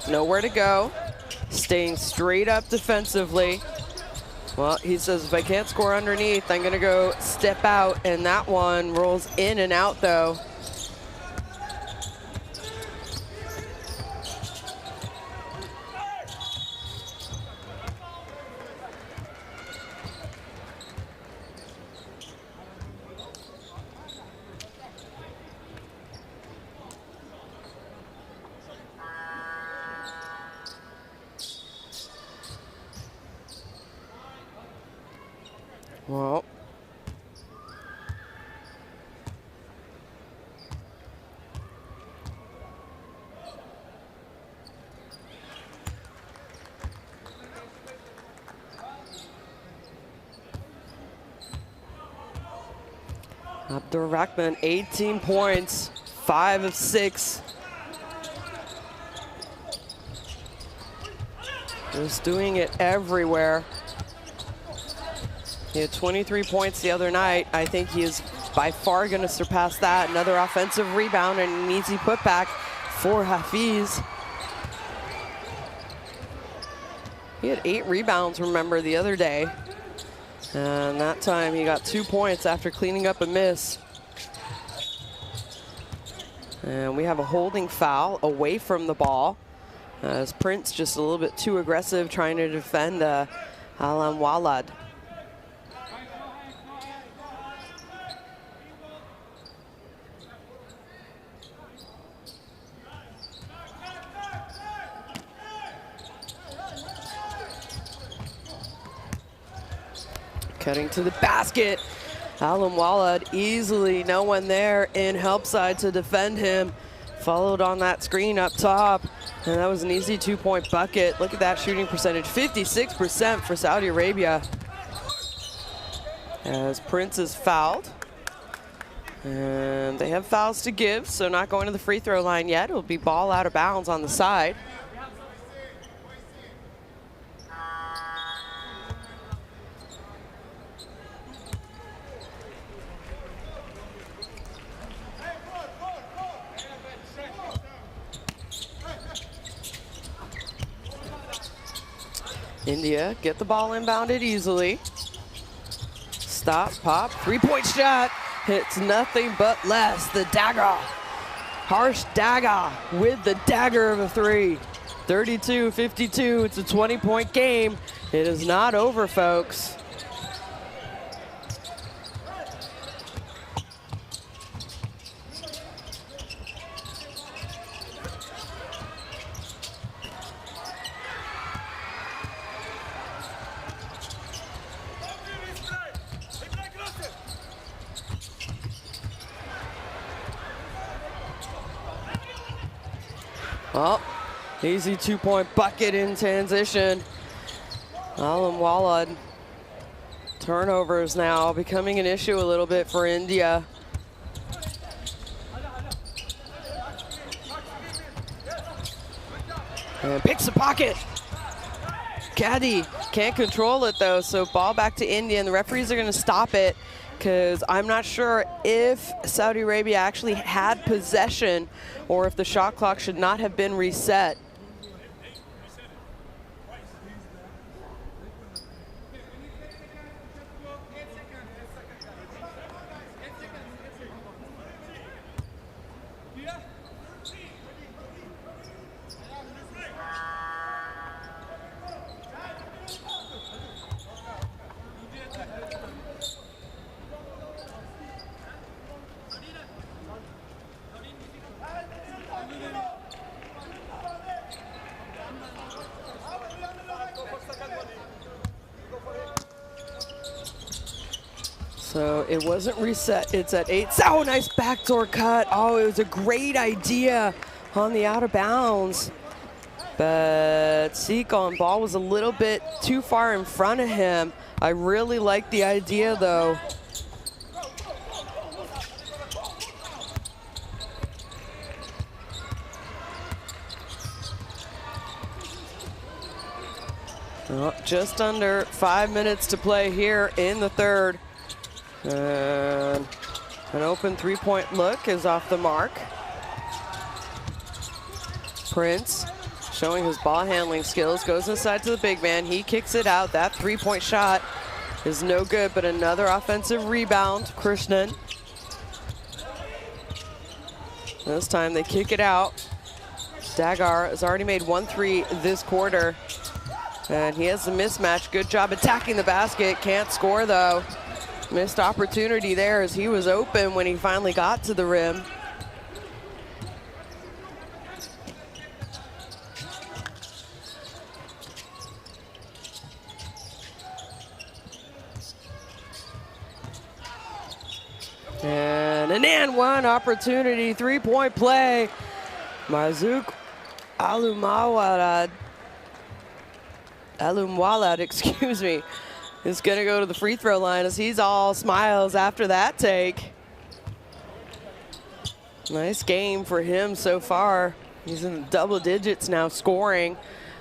nowhere to go, staying straight up defensively. Well, he says, if I can't score underneath, I'm gonna go step out, and that one rolls in and out though. Well, Abdur-Rahman, 18 points, 5 of 6. Just doing it everywhere. He had 23 points the other night. I think he is by far going to surpass that. Another offensive rebound and an easy putback for Hafiz. He had 8 rebounds, remember, the other day. And that time he got 2 points after cleaning up a miss. And we have a holding foul away from the ball, as Prince just a little bit too aggressive trying to defend Alam Walad. Cutting to the basket. Alam Walad easily, no one there in help side to defend him. Followed on that screen up top, and that was an easy 2-point bucket. Look at that shooting percentage, 56% for Saudi Arabia. As Prince is fouled. And they have fouls to give, so not going to the free throw line yet. It'll be ball out of bounds on the side. India get the ball inbounded easily. Stop, pop, 3-point shot. Hits nothing but less. The dagger. Harsh dagger with the dagger of a 3. 32-52, it's a 20-point game. It is not over, folks. Well, easy 2-point bucket in transition. Alam Walad. Turnovers now becoming an issue a little bit for India. And picks the pocket. Caddy can't control it though, so ball back to India, and the referees are going to stop it because I'm not sure if Saudi Arabia actually had possession or if the shot clock should not have been reset. So it wasn't reset, it's at 8. Oh, nice backdoor cut. Oh, it was a great idea on the out of bounds. But Seek on ball was a little bit too far in front of him. I really like the idea though. Well, just under 5 minutes to play here in the third. And an open three-point look is off the mark. Prince showing his ball handling skills, goes inside to the big man. He kicks it out. That three-point shot is no good, but another offensive rebound. Krishnan. This time they kick it out. Dagar has already made 1 3 this quarter. And he has the mismatch. Good job attacking the basket. Can't score though. Missed opportunity there as he was open when he finally got to the rim. And an and one opportunity, three-point play. Marzouk Alumwalad, excuse me, is gonna go to the free throw line as he's all smiles after that take. Nice game for him so far. He's in the double digits now, scoring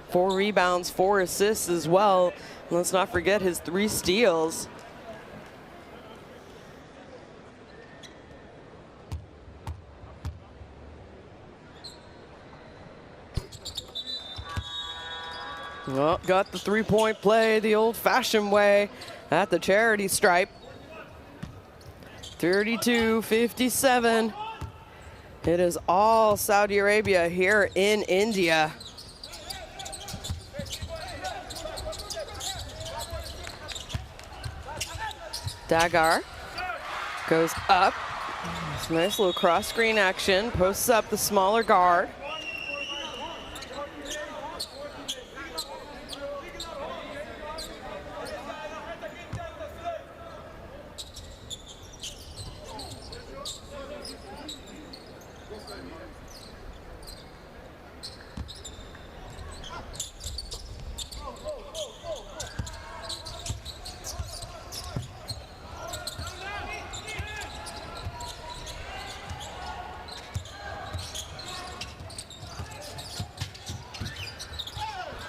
4 rebounds, 4 assists as well. And let's not forget his 3 steals. Well, got the three-point play the old-fashioned way at the charity stripe. 32-57. It is all Saudi Arabia here in India. Dagar goes up. Nice little cross-screen action. Posts up the smaller guard.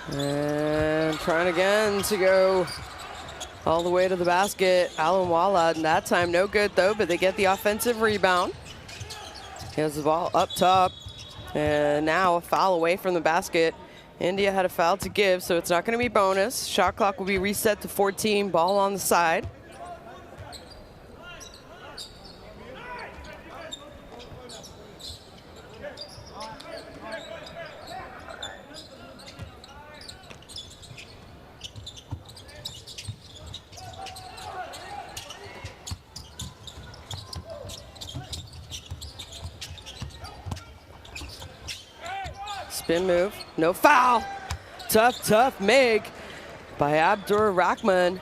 And trying again to go all the way to the basket. Alumwalad, and that time no good though, but they get the offensive rebound. He has the ball up top, and now a foul away from the basket. India had a foul to give, so it's not going to be bonus. Shot clock will be reset to 14, ball on the side. Spin move, no foul. Tough make by Abdur Rahman.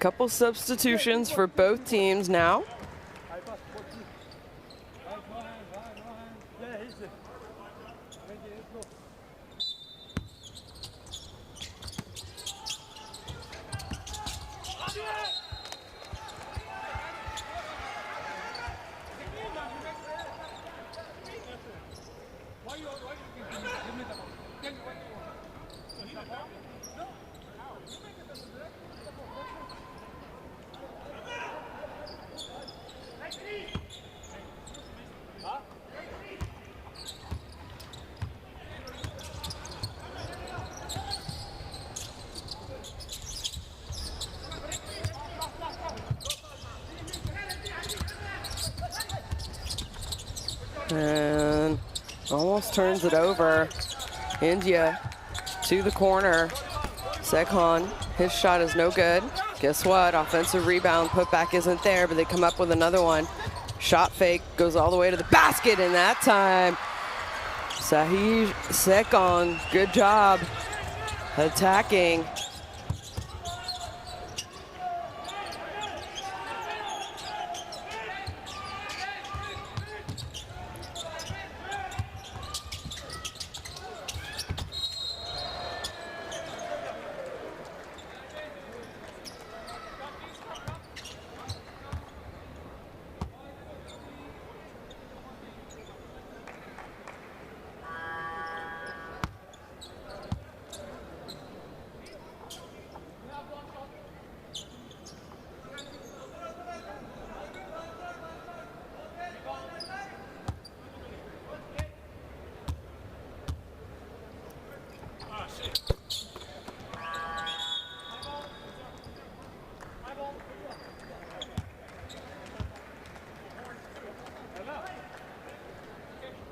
Couple substitutions for both teams now. And almost turns it over. India to the corner. Sekhan, his shot is no good. Guess what? Offensive rebound, putback isn't there, but they come up with another one. Shot fake, goes all the way to the basket, and that time Sahij Sekong, good job attacking.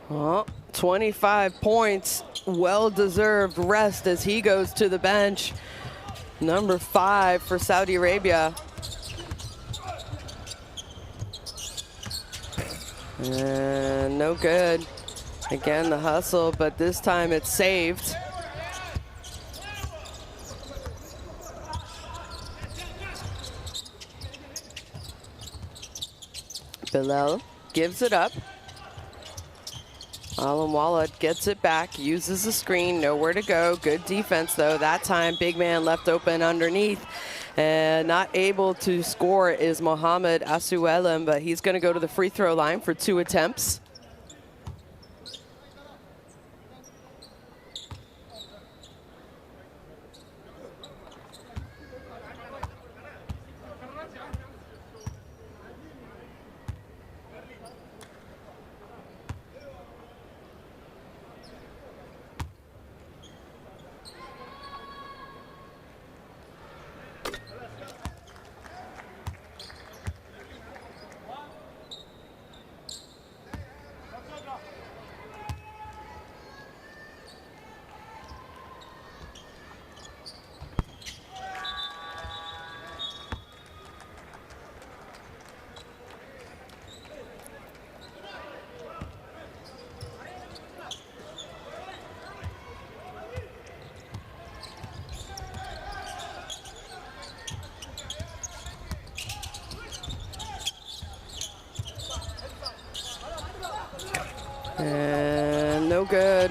Well, 25 points, well-deserved rest as he goes to the bench. Number 5 for Saudi Arabia. And no good. Again, the hustle, but this time it's saved. Bilal gives it up. Alam Walid gets it back, uses the screen, nowhere to go. Good defense, though. That time, big man left open underneath. And not able to score is Mohamed Asuelem, but he's going to go to the free throw line for 2 attempts. And no good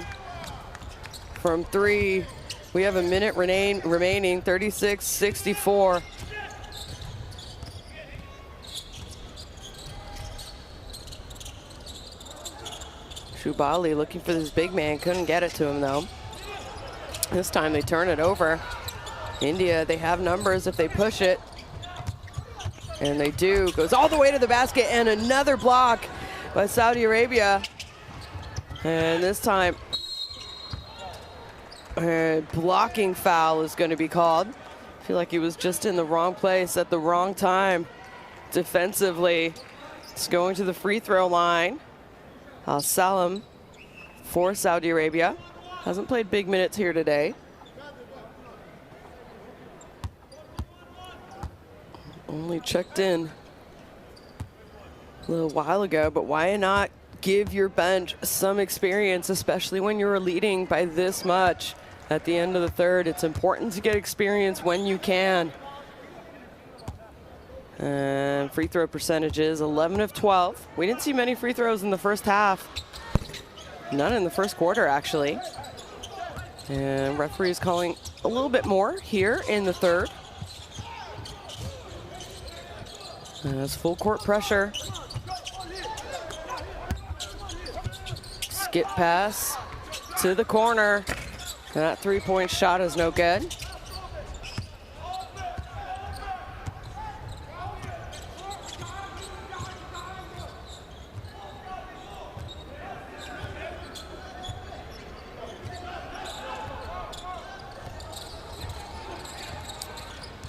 from 3. We have a minute remaining, 36-64. Shubali looking for this big man, couldn't get it to him though. This time they turn it over. India, they have numbers if they push it. And they do, goes all the way to the basket, and another block by Saudi Arabia. And this time, a blocking foul is going to be called. I feel like he was just in the wrong place at the wrong time. Defensively, it's going to the free throw line. Al-Salam for Saudi Arabia. Hasn't played big minutes here today. Only checked in a little while ago, but why not give your bench some experience, especially when you're leading by this much at the end of the third. It's important to get experience when you can. And free throw percentages, 11 of 12. We didn't see many free throws in the first half. None in the first quarter, actually. And referee's calling a little bit more here in the third. That's full court pressure. Skip pass to the corner. That three-point shot is no good.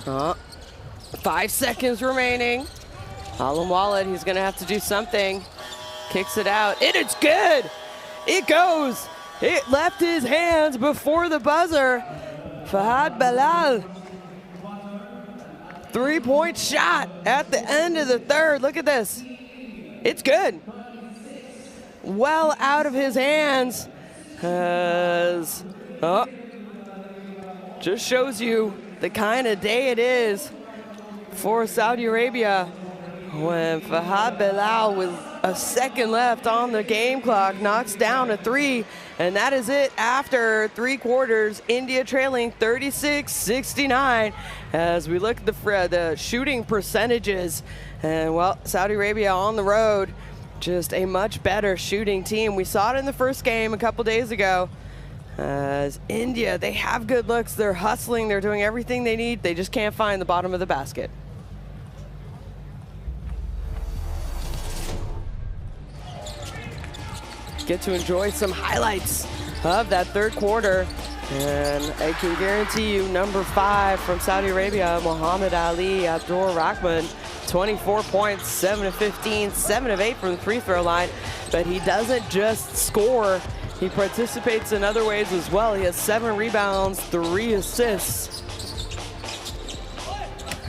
Oh, 5 seconds remaining. Alam Walid, he's gonna have to do something. Kicks it out, and it's good. It goes. It left his hands before the buzzer. Fahad Bilal. 3-point shot at the end of the third. Look at this. It's good. Well out of his hands. As, oh, just shows you the kind of day it is for Saudi Arabia when Fahad Bilal, with a second left on the game clock, knocks down a three, and that is it after 3 quarters. India trailing 36-69 as we look at the shooting percentages. And, well, Saudi Arabia on the road, just a much better shooting team. We saw it in the first game a couple days ago. As India, they have good looks, they're hustling, they're doing everything they need, they just can't find the bottom of the basket. Get to enjoy some highlights of that third quarter. And I can guarantee you number 5 from Saudi Arabia, Muhammad Ali Abdur Rahman, 24 points, 7 of 15, 7 of 8 from the free throw line. But he doesn't just score, he participates in other ways as well. He has 7 rebounds, 3 assists.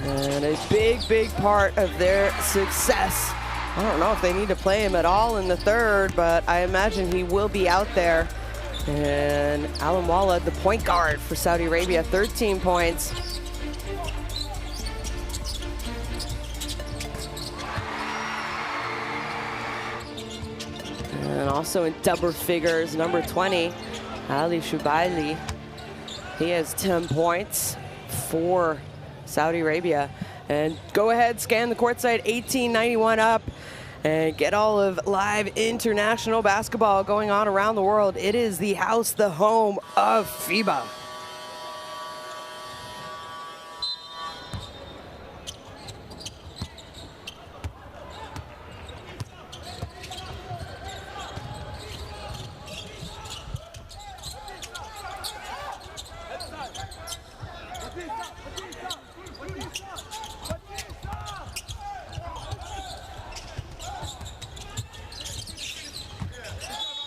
And a big part of their success. I don't know if they need to play him at all in the third, but I imagine he will be out there. And Alam Walla, the point guard for Saudi Arabia, 13 points. And also in double figures, number 20, Ali Shubaili. He has 10 points for Saudi Arabia. And go ahead, scan the courtside 1891 up and get all of live international basketball going on around the world. It is the house, the home of FIBA.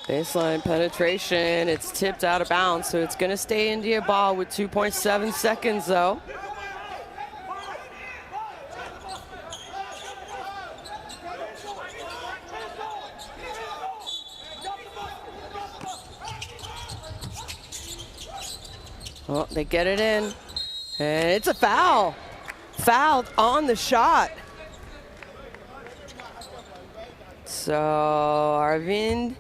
Baseline penetration, it's tipped out of bounds, so it's gonna stay India ball with 2.7 seconds though. Oh, they get it in, and it's a foul. Fouled on the shot. So Arvind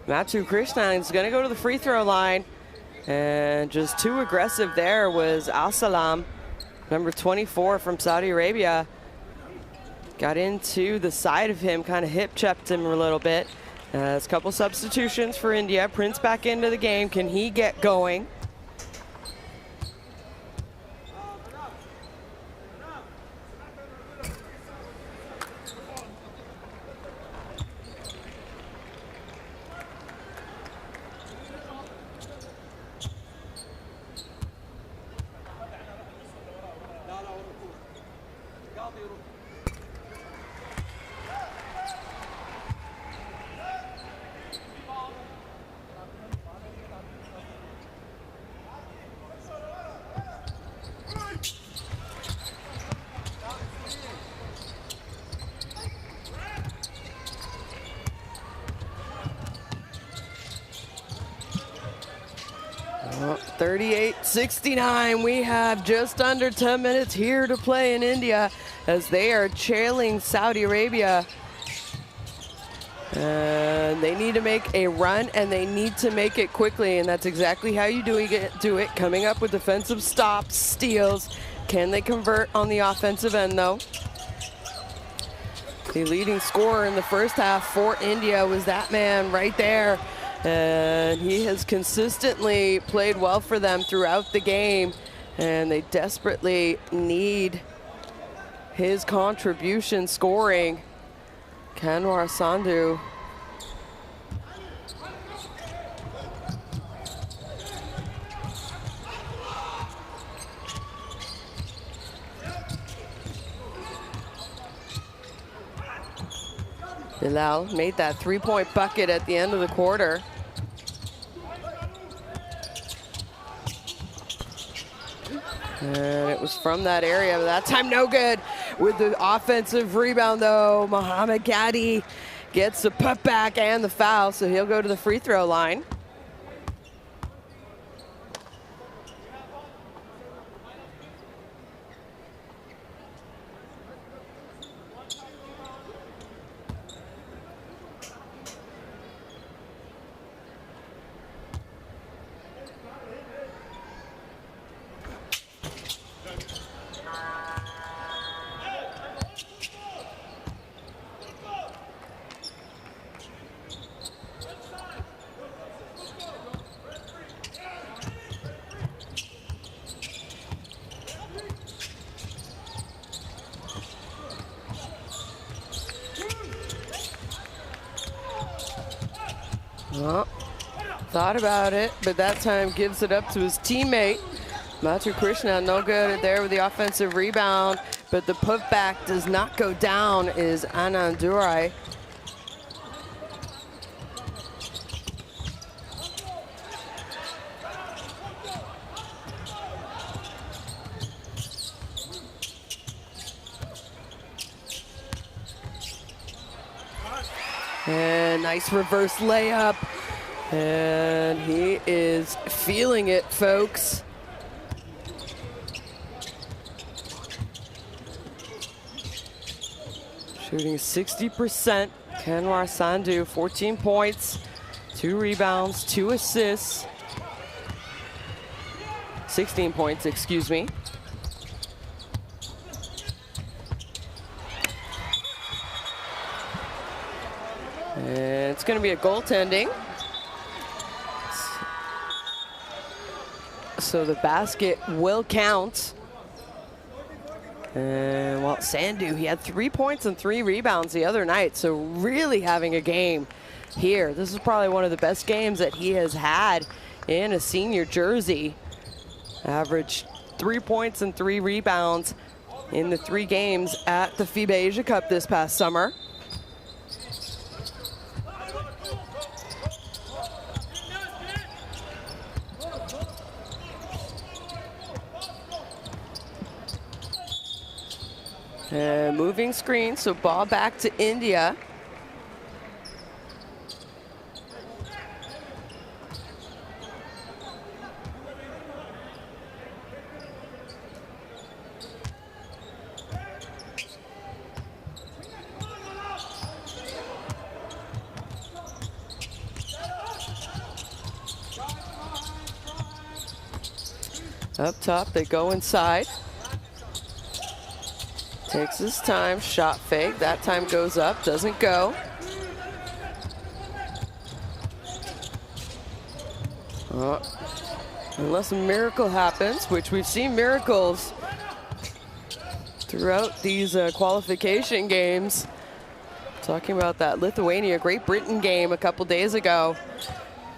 Mathu Krishnan is going to go to the free throw line, and just too aggressive there was Al Salam, number 24 from Saudi Arabia. Got into the side of him, kind of hip checked him a little bit. There's a couple substitutions for India. Prince back into the game. Can he get going? Well, 38-69. We have just under 10 minutes here to play in India as they are trailing Saudi Arabia. And they need to make a run, and they need to make it quickly, and that's exactly how you do it. Coming up with defensive stops, steals. Can they convert on the offensive end, though? The leading scorer in the first half for India was that man right there. And he has consistently played well for them throughout the game, and they desperately need his contribution scoring. Kanwar Sandhu. Bilal made that three-point bucket at the end of the quarter. And it was from that area, but that time no good. With the offensive rebound though, Mohamed Gadi gets the putback and the foul, so he'll go to the free throw line. Well, thought about it, but that time gives it up to his teammate. Matthew Krishna, no good there with the offensive rebound, but the putback does not go down is Anand Durai. And nice reverse layup. And he is feeling it, folks. Shooting 60%. Kanwar Sandhu, 14 points, 2 rebounds, 2 assists. 16 points, excuse me. And it's going to be a goaltending. So the basket will count. And well, Sandhu, he had 3 points and 3 rebounds the other night, so really having a game here. This is probably one of the best games that he has had in a senior jersey. Averaged 3 points and 3 rebounds in the 3 games at the FIBA Asia Cup this past summer. And moving screen, so ball back to India. Up top, they go inside. Takes his time, shot fake. That time goes up, doesn't go. Unless a miracle happens, which we've seen miracles throughout these qualification games. Talking about that Lithuania-Great Britain game a couple days ago.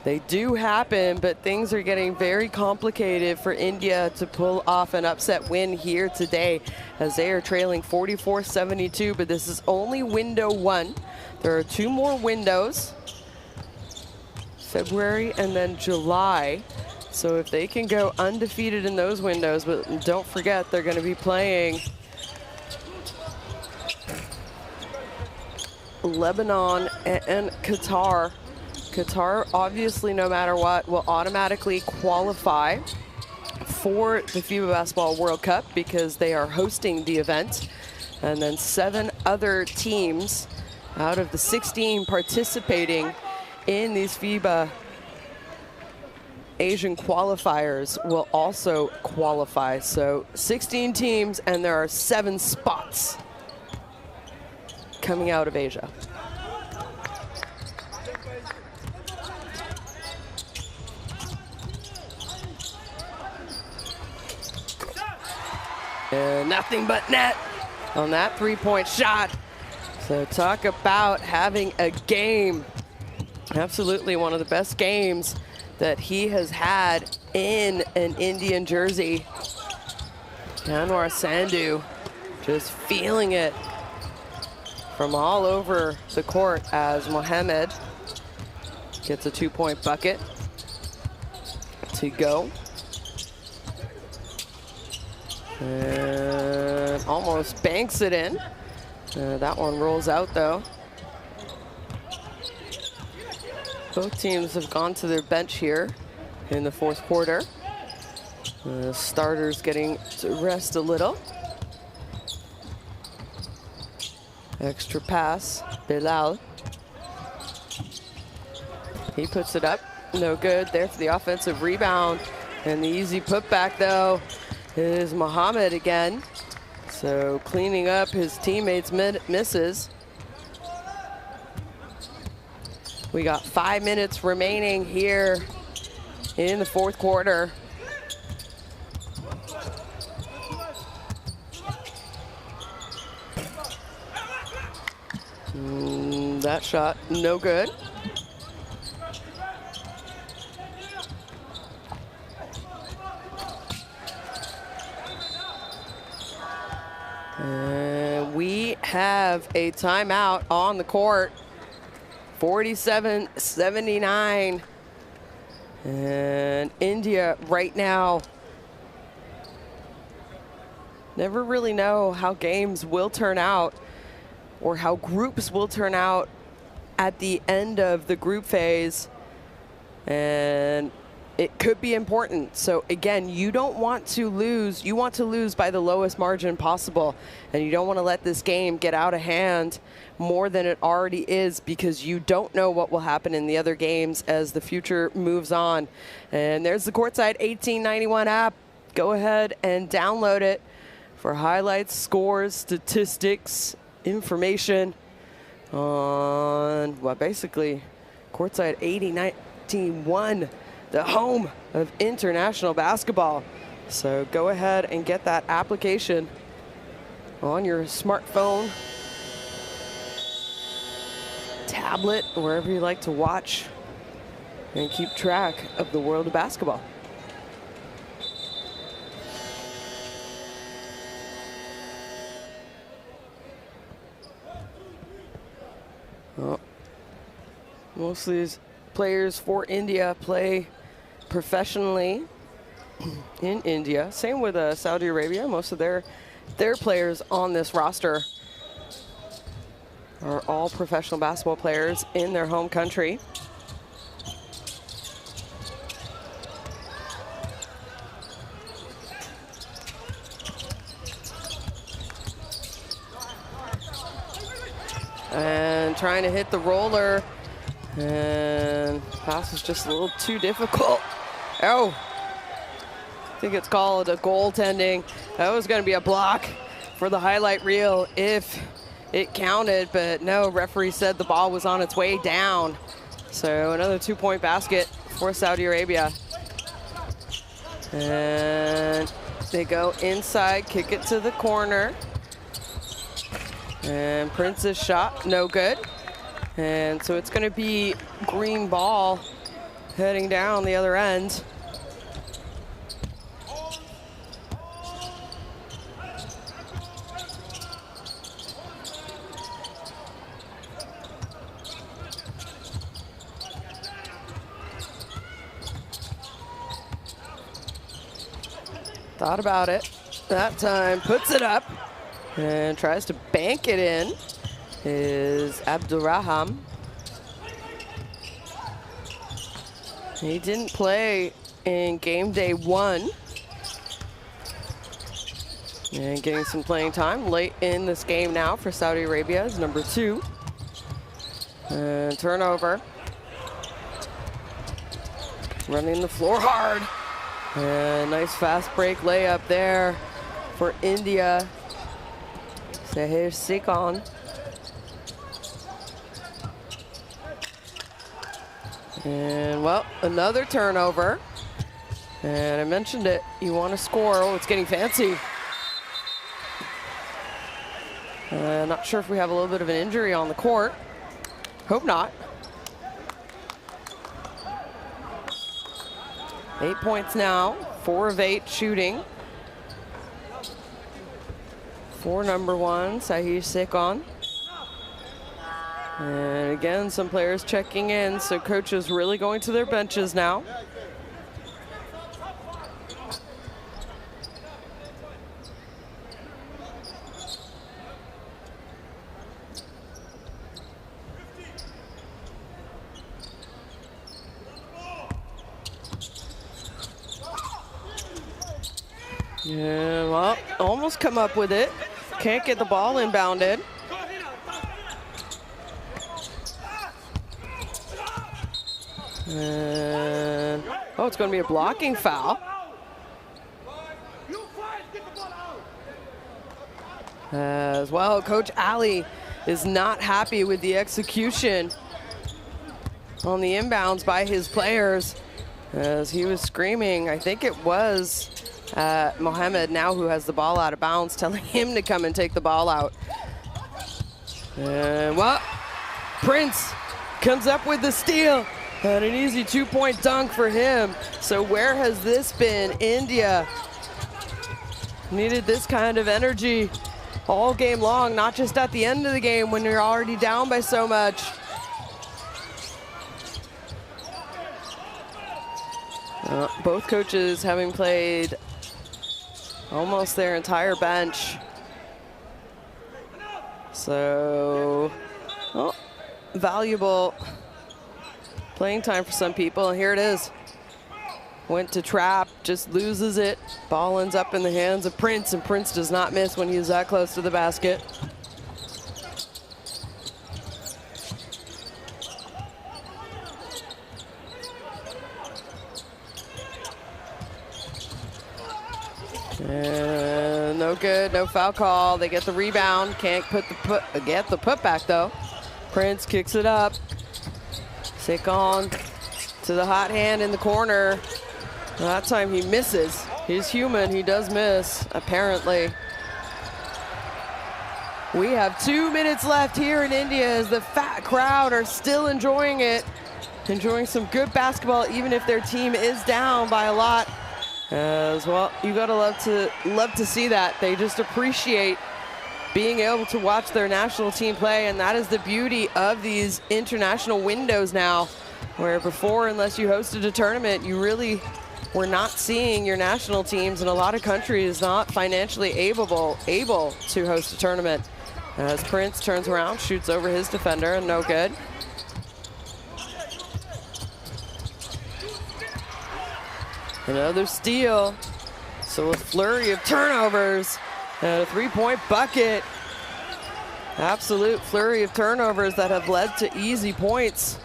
They do happen, but things are getting very complicated for India to pull off an upset win here today as they are trailing 44-72, but this is only window 1. There are 2 more windows, February and then July. So if they can go undefeated in those windows, but don't forget they're going to be playing Lebanon and Qatar. Qatar, obviously, no matter what, will automatically qualify for the FIBA Basketball World Cup because they are hosting the event. And then 7 other teams out of the 16 participating in these FIBA Asian qualifiers will also qualify. So 16 teams, and there are 7 spots coming out of Asia. And nothing but net on that 3-point shot. So talk about having a game. Absolutely one of the best games that he has had in an Indian jersey. Kanwar Sandhu just feeling it from all over the court as Mohammed gets a 2-point bucket to go. And almost banks it in. That one rolls out though. Both teams have gone to their bench here in the 4th quarter. Starters getting to rest a little. Extra pass, Bilal. He puts it up, no good there for the offensive rebound. And the easy putback though is Mohammed again. So cleaning up his teammates' misses. We got 5 minutes remaining here in the 4th quarter. That shot, no good. And we have a timeout on the court. 47-79. And India right now, never really know how games will turn out or how groups will turn out at the end of the group phase. And it could be important. So again, you don't want to lose. You want to lose by the lowest margin possible. And you don't want to let this game get out of hand more than it already is, because you don't know what will happen in the other games as the future moves on. And there's the Courtside 1891 app. Go ahead and download it for highlights, scores, statistics, information on, well, basically Courtside 8091, the home of international basketball. So go ahead and get that application on your smartphone, tablet, wherever you like to watch and keep track of the world of basketball. Well, most of these players for India play professionally in India. Same with Saudi Arabia. Most of their players on this roster are all professional basketball players in their home country. And trying to hit the roller, and pass was just a little too difficult. Oh, I think it's called a goaltending. That was going to be a block for the highlight reel if it counted, but no, referee said the ball was on its way down. So another 2-point basket for Saudi Arabia. And they go inside, kick it to the corner. And Prince's shot, no good. And so it's going to be green ball heading down the other end. Thought about it that time, puts it up and tries to bank it in, is Abdurrahman. He didn't play in game day 1. And getting some playing time late in this game now for Saudi Arabia is number 2. And turnover. Running the floor hard. And nice fast break layup there for India. Sahir Sikon. And well, another turnover. And I mentioned it, you want to score. Oh, it's getting fancy. Not sure if we have a little bit of an injury on the court. Hope not. 8 points now, 4 of 8 shooting. For number 1, Sahir Sikon. And again, some players checking in, so coaches really going to their benches now. Yeah, well, almost come up with it. Can't get the ball inbounded. And, oh, it's going to be a blocking foul. As well, Coach Ali is not happy with the execution on the inbounds by his players, as he was screaming. I think it was Mohammed now who has the ball out of bounds, telling him to come and take the ball out. And well, Prince comes up with the steal and an easy 2-point dunk for him. So where has this been? India needed this kind of energy all game long, not just at the end of the game when you're already down by so much. Both coaches having played almost their entire bench. So, valuable playing time for some people. And here it is. Went to trap, just loses it. Ball ends up in the hands of Prince, and Prince does not miss when he's that close to the basket. And no good, no foul call. They get the rebound, can't get the putback though. Prince kicks it up. Sekon to the hot hand in the corner. That time he misses. He's human, he does miss, apparently. We have 2 minutes left here in India as the fat crowd are still enjoying it. Enjoying some good basketball, even if their team is down by a lot. As well, you gotta love to see that. They just appreciate being able to watch their national team play, and that is the beauty of these international windows now, where before, unless you hosted a tournament, you really were not seeing your national teams in a lot of countries not financially able to host a tournament. As Prince turns around, shoots over his defender, and no good. Another steal. So a flurry of turnovers and a three-point bucket. Absolute flurry of turnovers that have led to easy points.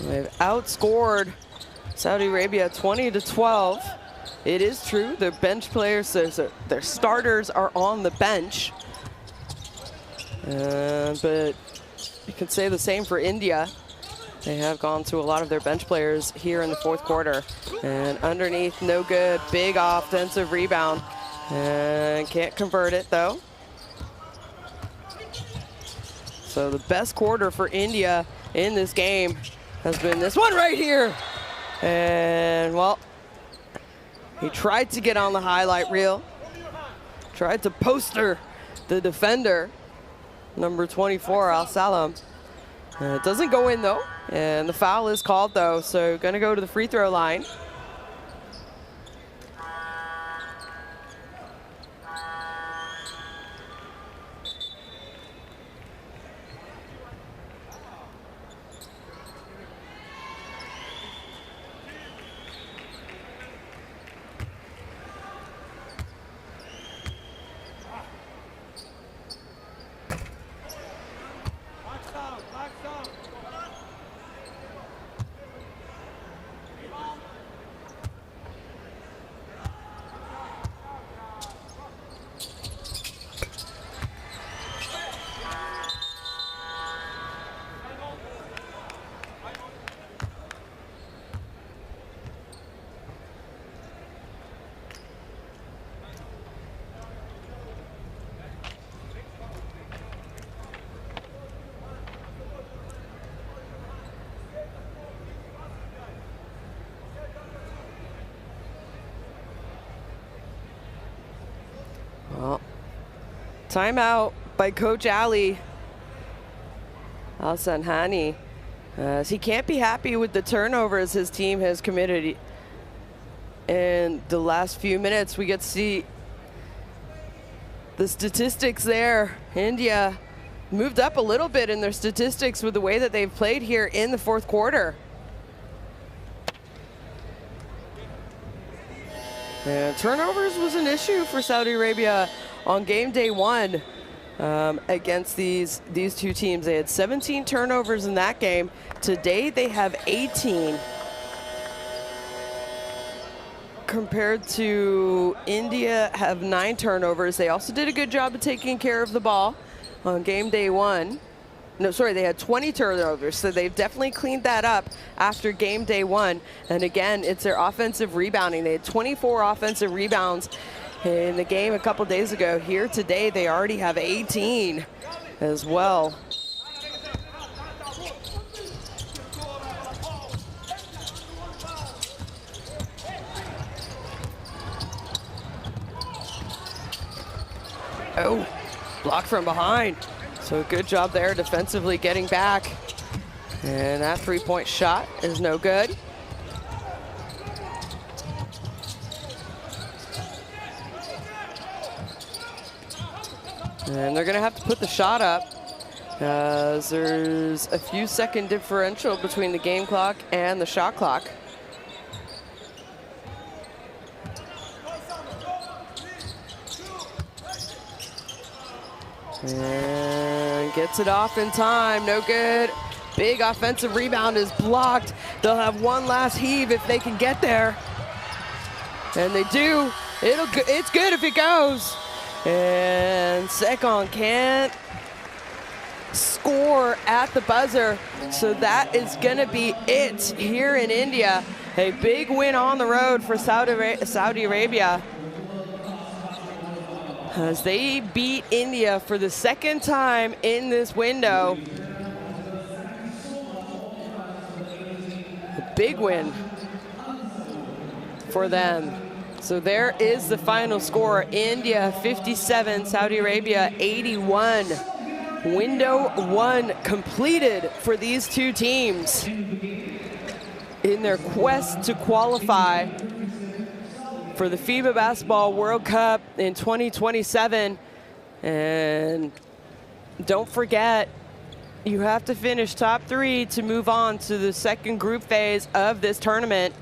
They've outscored Saudi Arabia 20-12. It is true, their bench players, their starters are on the bench. But you can say the same for India. They have gone to a lot of their bench players here in the fourth quarter. And underneath, no good, big offensive rebound. And can't convert it though. So the best quarter for India in this game has been this one right here. And well, he tried to get on the highlight reel. Tried to poster the defender, number 24, Al Salam. It doesn't go in though, and the foul is called though, so gonna go to the free throw line. Well, timeout by Coach Ali Al-Sanhani, as he can't be happy with the turnovers his team has committed. In the last few minutes, we get to see the statistics there. India moved up a little bit in their statistics with the way that they've played here in the fourth quarter. And turnovers was an issue for Saudi Arabia on game day one against these two teams. They had 17 turnovers in that game. Today they have 18. Compared to India have 9 turnovers. They also did a good job of taking care of the ball on game day one. No, sorry, they had 20 turnovers, so they've definitely cleaned that up after game day one. And again, it's their offensive rebounding. They had 24 offensive rebounds in the game a couple days ago. Here today, they already have 18 as well. Oh, blocked from behind. So good job there defensively getting back. And that three-point shot is no good. And they're gonna have to put the shot up, as there's a few second differential between the game clock and the shot clock. And gets it off in time, no good. Big offensive rebound is blocked. They'll have one last heave if they can get there. And they do. It's good if it goes. And Sekon can't score at the buzzer. So that is gonna be it here in India. A big win on the road for Saudi Arabia, as they beat India for the second time in this window. A big win for them. So there is the final score. India 57, Saudi Arabia 81. Window one completed for these two teams in their quest to qualify for the FIBA Basketball World Cup in 2027. And don't forget, you have to finish top 3 to move on to the second group phase of this tournament.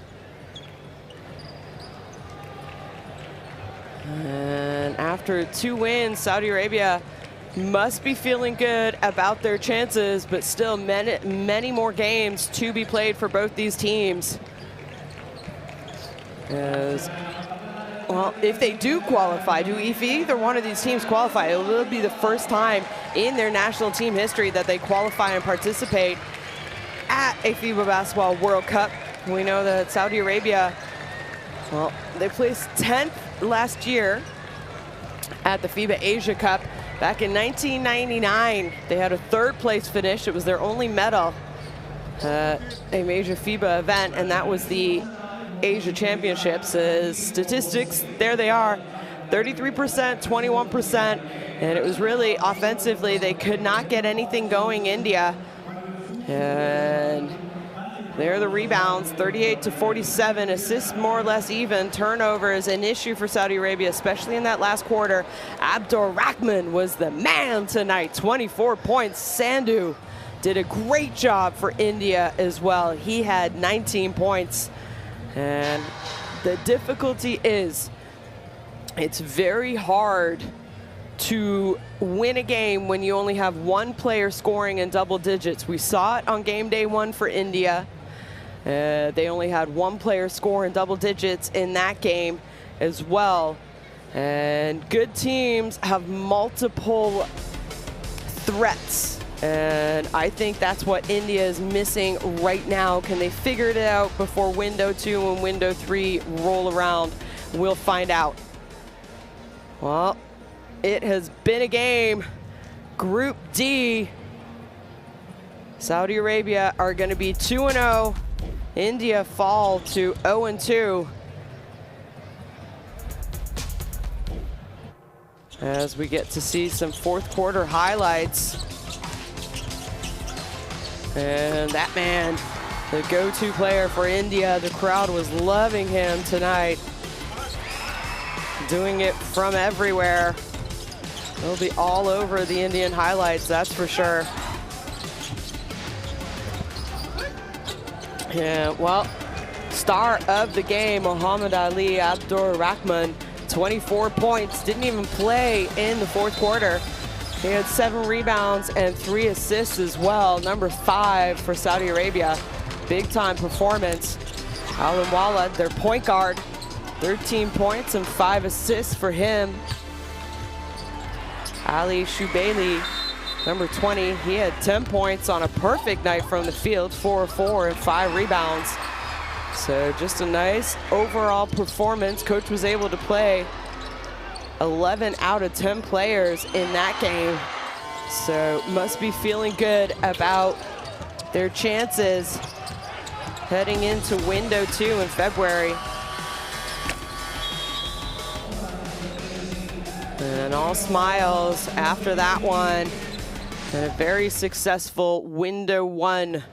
And after 2 wins, Saudi Arabia must be feeling good about their chances, but still many more games to be played for both these teams. Well, if they do qualify, if either one of these teams qualify, it will be the first time in their national team history that they qualify and participate at a FIBA Basketball World Cup. We know that Saudi Arabia, well, they placed 10th last year at the FIBA Asia Cup. Back in 1999, they had a 3rd place finish. It was their only medal at a major FIBA event, and that was the Asia Championships. Statistics, there they are, 33%, 21%, and it was really offensively, they could not get anything going, India. And there are the rebounds, 38-47, assists more or less even. Turnover is an issue for Saudi Arabia, especially in that last quarter. Abdur Rahman was the man tonight, 24 points. Sandhu did a great job for India as well. He had 19 points. And the difficulty is, it's very hard to win a game when you only have one player scoring in double digits. We saw it on game day 1 for India. They only had one player score in double digits in that game as well. And good teams have multiple threats. And I think that's what India is missing right now. Can they figure it out before window 2 and window 3 roll around? We'll find out. Well, it has been a game. Group D. Saudi Arabia are going to be 2-0. India fall to 0-2. As we get to see some 4th quarter highlights. And that man, the go-to player for India, the crowd was loving him tonight. Doing it from everywhere. They'll be all over the Indian highlights, that's for sure. Yeah, well, star of the game, Muhammad Ali Abdur Rahman, 24 points, didn't even play in the 4th quarter. He had 7 rebounds and 3 assists as well. Number 5 for Saudi Arabia. Big time performance. Alan Walad, their point guard, 13 points and 5 assists for him. Ali Shubaili, number 20, he had 10 points on a perfect night from the field, 4 of 4 and 5 rebounds. So just a nice overall performance. Coach was able to play 11 out of 10 players in that game. So must be feeling good about their chances heading into window 2 in February. And all smiles after that one. And a very successful window one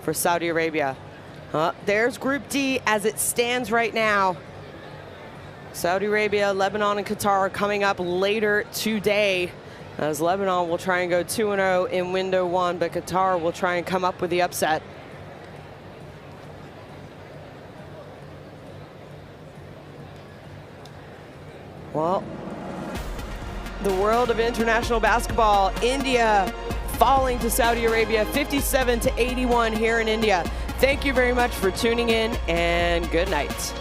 for Saudi Arabia. There's Group D as it stands right now. Saudi Arabia, Lebanon, and Qatar are coming up later today, as Lebanon will try and go 2-0 in window one, but Qatar will try and come up with the upset. Well, the world of international basketball, India falling to Saudi Arabia 57-81 here in India. Thank you very much for tuning in, and good night.